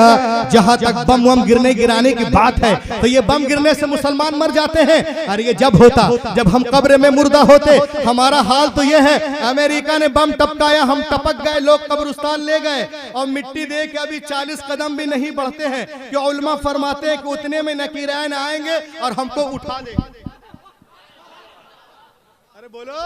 जहां तक बम वम गिराने की बात है तो ये बम गिरने से मुसलमान मर जाते हैं। और ये जब होता, जब हम कब्र में मुर्दा होते, हमारा हाल तो ये है, अमेरिका ने बम टपकाया, हम टपक गए, लोग कब्रिस्तान ले गए और मिट्टी दे के अभी 40 कदम भी नहीं बढ़ते हैं कि उलमा फरमाते हैं कि उतने में नकीरैन आएंगे और हमको उठा देंगे। अरे बोलो,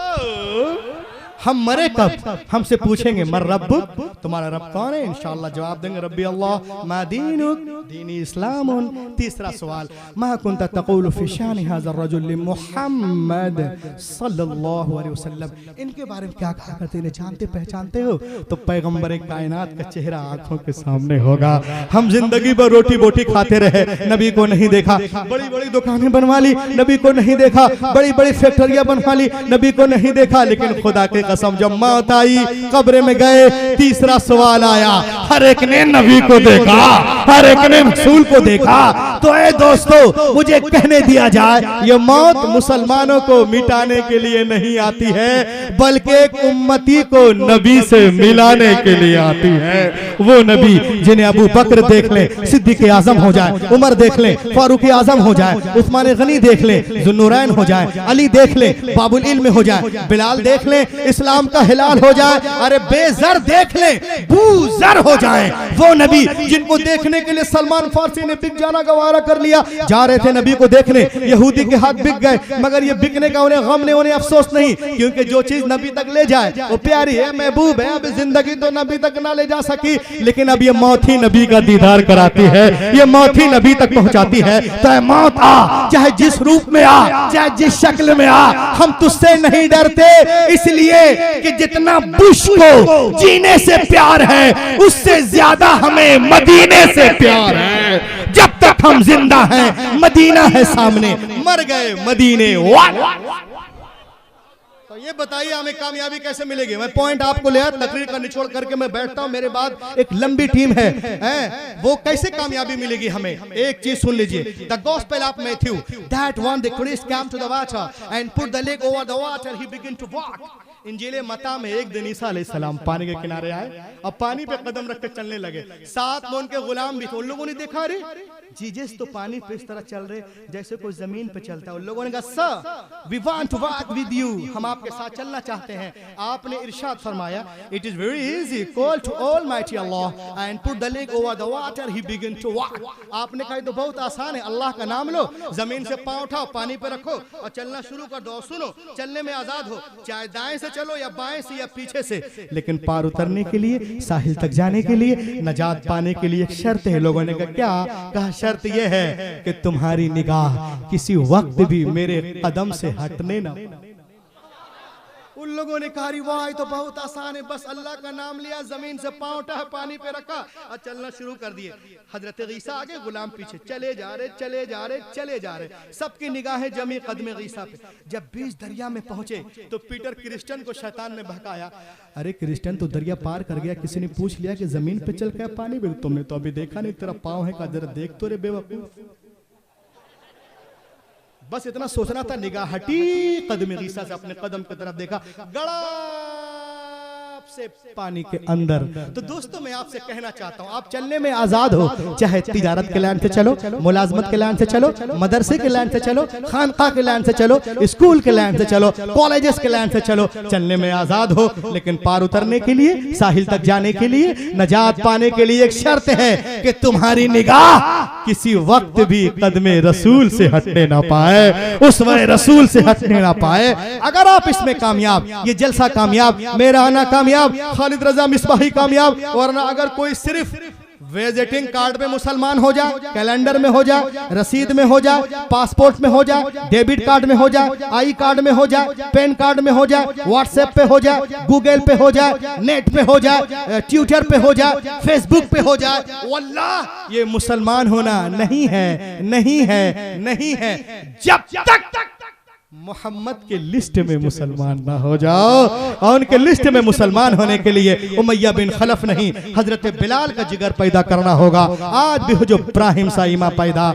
हम मरे कब? हमसे पूछेंगे मर रब्बुक, तुम्हारा रब कौन है? इंशाअल्लाह जवाब देंगे रब्बी अल्लाह, मा दीनुक, दीनी इस्लाम। तीसरा सवाल, मा कुंत तक़ूलु फी शान हाज़ा रजुल मुहम्मद सल्लल्लाहु अलैहि वसल्लम, इनके बारे में क्या कहा करते हैं, जानते पहचानते हो? तो पैगंबर कायनात का चेहरा आंखों के सामने होगा। हम जिंदगी भर रोटी बोटी खाते रहे, नबी को नहीं देखा, बड़ी बड़ी दुकानें बनवा ली, नबी को नहीं देखा, बड़ी बड़ी फैक्ट्रियां बनवा ली, नबी को नहीं देखा, लेकिन खुदा की कसम जब मौत आई, कब्र में गए, तीसरा सवाल आया, हर एक ने नबी को देखा, हर एक ने रसूल को देखा। तो ए दोस्तों, मुझे कहने दिया जाए, ये मौत मुसलमानों को मिटाने के लिए नहीं आती है, बल्कि एक उम्मती को नबी से मिलाने के लिए आती है। वो नबी जिन्हें अबू बकर देख ले, सिद्दीक आजम हो जाए, उमर देख ले, फारूक आजम हो जाए, उस्मान गनी देख ले, जुन्नूरैन हो जाए, अली देख ले, बाबुल इल्म हो जाए, बिलाल देख ले, इस्लाम का हिलाल हो जाए, अरे बेजर देख ले, बूजर हो जाए। वो नबी जिनको देखने के लिए सलमान फारसी ने बिक जाना गवारा कर लिया, जा रहे थे नबी को देखने, यहूदी के हाथ बिक गए, मगर ये बिकने का उन्हें गम नहीं, उन्हें अफसोस नहीं, क्योंकि जो चीज नबी तक ले जाए वो प्यारी है, महबूब है। अब जिंदगी तो नबी तक ना ले जा सकी, लेकिन अब ये मौत ही नबी का दीदार कराती है, ये मौत ही नबी तक पहुंचाती है। तो मौत आ, चाहे जिस रूप में आ, चाहे जिस शक्ल में आ, हम तुझसे नहीं डरते, इसलिए कि जितना बुश को जीने से प्यार है, उससे ज्यादा हमें मदीने से प्यार है। जब तक हम जिंदा हैं, मदीना है सामने, मर गए मदीने वाला। तो ये बताइए हमें कामयाबी कैसे मिलेगी? मैं पॉइंट आपको ले आया, तकरीर का निचोड़ करके मैं बैठता हूं, मेरे बाद एक लंबी टीम है, वो कैसे कामयाबी मिलेगी हमें? एक चीज सुन लीजिए, the gospel of Matthew, that one the Christ come to the water and put the leg over the water, he begin to walk. इंजील मत्ता में एक दिन ईसा अलैहिस्सलाम पानी के किनारे आए, अब पानी पे कदम रख के चलने लगे, साथ में उनके गुलाम भी थे। उन लोगों ने देखा, रे जीसस तो पानी पे इस तरह चल रहे जैसे कोई जमीन पे चलता है। उन लोगों ने कहा, sir we want to walk with you, हम आपके साथ चलना चाहते हैं। आपने इरशाद फरमाया, it is very easy, call to almighty Allah and put the leg over the water, he begin to walk. आपने कहा तो बहुत आसान है, अल्लाह का नाम लो, जमीन से पांव उठाओ, पानी पे रखो और चलना शुरू कर दो। सुनो, चलने में आजाद हो, चाहे दाएं से चलो या बाएं से या पीछे से, लेकिन पार उतरने के लिए, साहिल तक जाने के लिए, नजात पाने के लिए एक शर्त है। लोगों ने कहा, क्या? कहा शर्त यह है कि तुम्हारी निगाह किसी वक्त भी मेरे कदम से हटने ना। उन लोगों ने कहा, वाह ये तो बहुत आसान है, बस अल्लाह का नाम लिया, जमीन से पांव उठा, पानी पे रखा और चलना शुरू कर दिए। हजरत ईसा आगे, गुलाम पीछे, चले जा रहे, चले जा रहे, चले जा रहे, सबकी निगाहें जमी कदम ईसा पे। जब बीच दरिया में पहुंचे तो पीटर क्रिश्चियन को शैतान ने बहकाया, अरे क्रिश्चियन तो दरिया पार कर गया, किसी ने पूछ लिया कि जमीन पे चल गया पानी में, तुमने तो अभी देखा नहीं, तेरा पांव है का जरा देख तो रे बेवकूफ। बस इतना सोचना था, निगाह हटी कदम ईसा से, अपने कदम की तरफ देखा, गड़ाप से पानी के अंदर। तो दोस्तों मैं आपसे कहना चाहता हूं, आप चलने में आजाद हो, चाहे तिजारत के लाइन से चलो, मुलाजमत के लाइन से चलो, मदरसे के लाइन से चलो, खानका के लाइन से चलो, स्कूल के लाइन से चलो, कॉलेजेस के लाइन से चलो, चलने में आजाद हो, लेकिन पार उतरने के लिए, साहिल तक जाने के लिए, नजात पाने के लिए एक शर्त है कि तुम्हारी निगाह किसी वक्त भी कदमे रसूल से हटने ना पाए, उस वह रसूल से हटने ना पाए। अगर आप इसमें कामयाब, ये जलसा कामयाब, मेरा आना कामयाब, खालिद रजा मिसबाही कामयाब, वरना अगर कोई सिर्फ विजिटिंग कार्ड में मुसलमान हो जाए, कैलेंडर में हो जाए, रसीद में हो जाए, पासपोर्ट में हो जाए, डेबिट कार्ड में हो जाए, आई कार्ड में हो जाए, पैन कार्ड में हो जाए, व्हाट्सएप पे हो जाए, गूगल पे हो जाए, नेट पे हो जाए, ट्विटर पे हो जाए, फेसबुक पे हो जाए, वल्लाह ये मुसलमान होना नहीं है, नहीं है, नहीं है। जब तक मोहम्मद के लिस्ट में मुसलमान ना हो जाओ, और उनके लिस्ट में मुसलमान होने के लिए उमैया बिन खलफ नहीं, हजरत बिलाल का जिगर पैदा करना होगा। आज भी जो इब्राहिम साइमा पैदा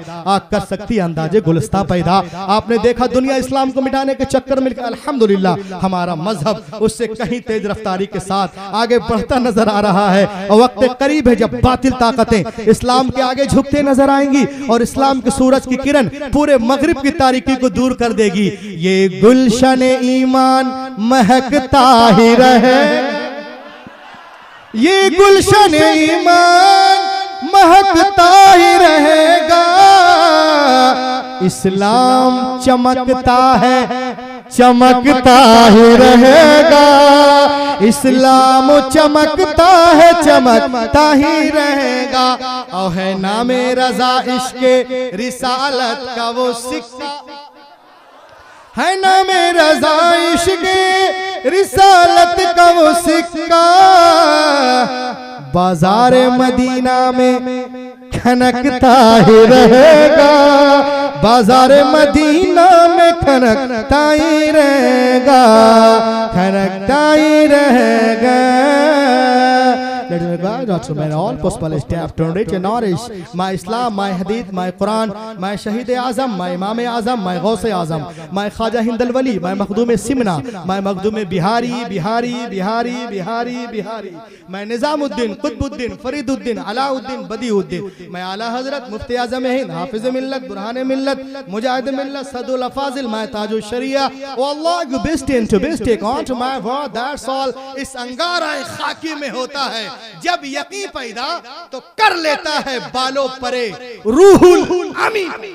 कर सकती है, अंदाजे गुलस्ता पैदा। आपने देखा दुनिया इस्लाम को मिटाने के चक्कर में, अल्हम्दुलिल्लाह हमारा मजहब उससे कहीं तेज रफ्तारी के साथ आगे बढ़ता नजर आ रहा है। और वक्त करीब है जब बातिल ताकतें इस्लाम के आगे झुकते नजर आएंगी और इस्लाम के सूरज की किरण पूरे मगरिब की तारीकी को दूर कर देगी। ये गुलशन ईमान महकता ही रहे, ये गुलशन ईमान महकता ही रहेगा, इस्लाम चमकता है चमकता ही रहेगा, इस्लाम चमकता है चमकता ही रहेगा। और है नामे रजा इश्के रिसालत का वो सिक्का, है नामे रजा इश्के रिसालत का वो सिक्का, बाजार मदीना में खनकता ही रहेगा, बाजार मदीना में खनकता ही रहेगा, खनकता ही रहेगा। Let me guide out to my all possible steps to reach and nourish my Islam, my Hadith, my Quran, my Shahid Azam, my Imam Azam, my Ghaus Azam, my Khaja Hindal Wali, my Makhdoom Simna, my Makhdoom Bihari, Bihari, Bihari, Bihari, Bihari, my Nizamuddin, Qutbuddin, Fariduddin, Alauddin, Badiuddin, my Ala Hazrat, Mufti Azam Hind, Hafiz Millat, Burhan Millat, Mujahid Millat, Sadul Afazil, my Tajul Sharia. Oh Allah, you best into best take on to my word, that's all. इस अंगारा खाकी में होता है, जब यकीन पैदा तो कर लेता है बालों परे रूहुल अमीन।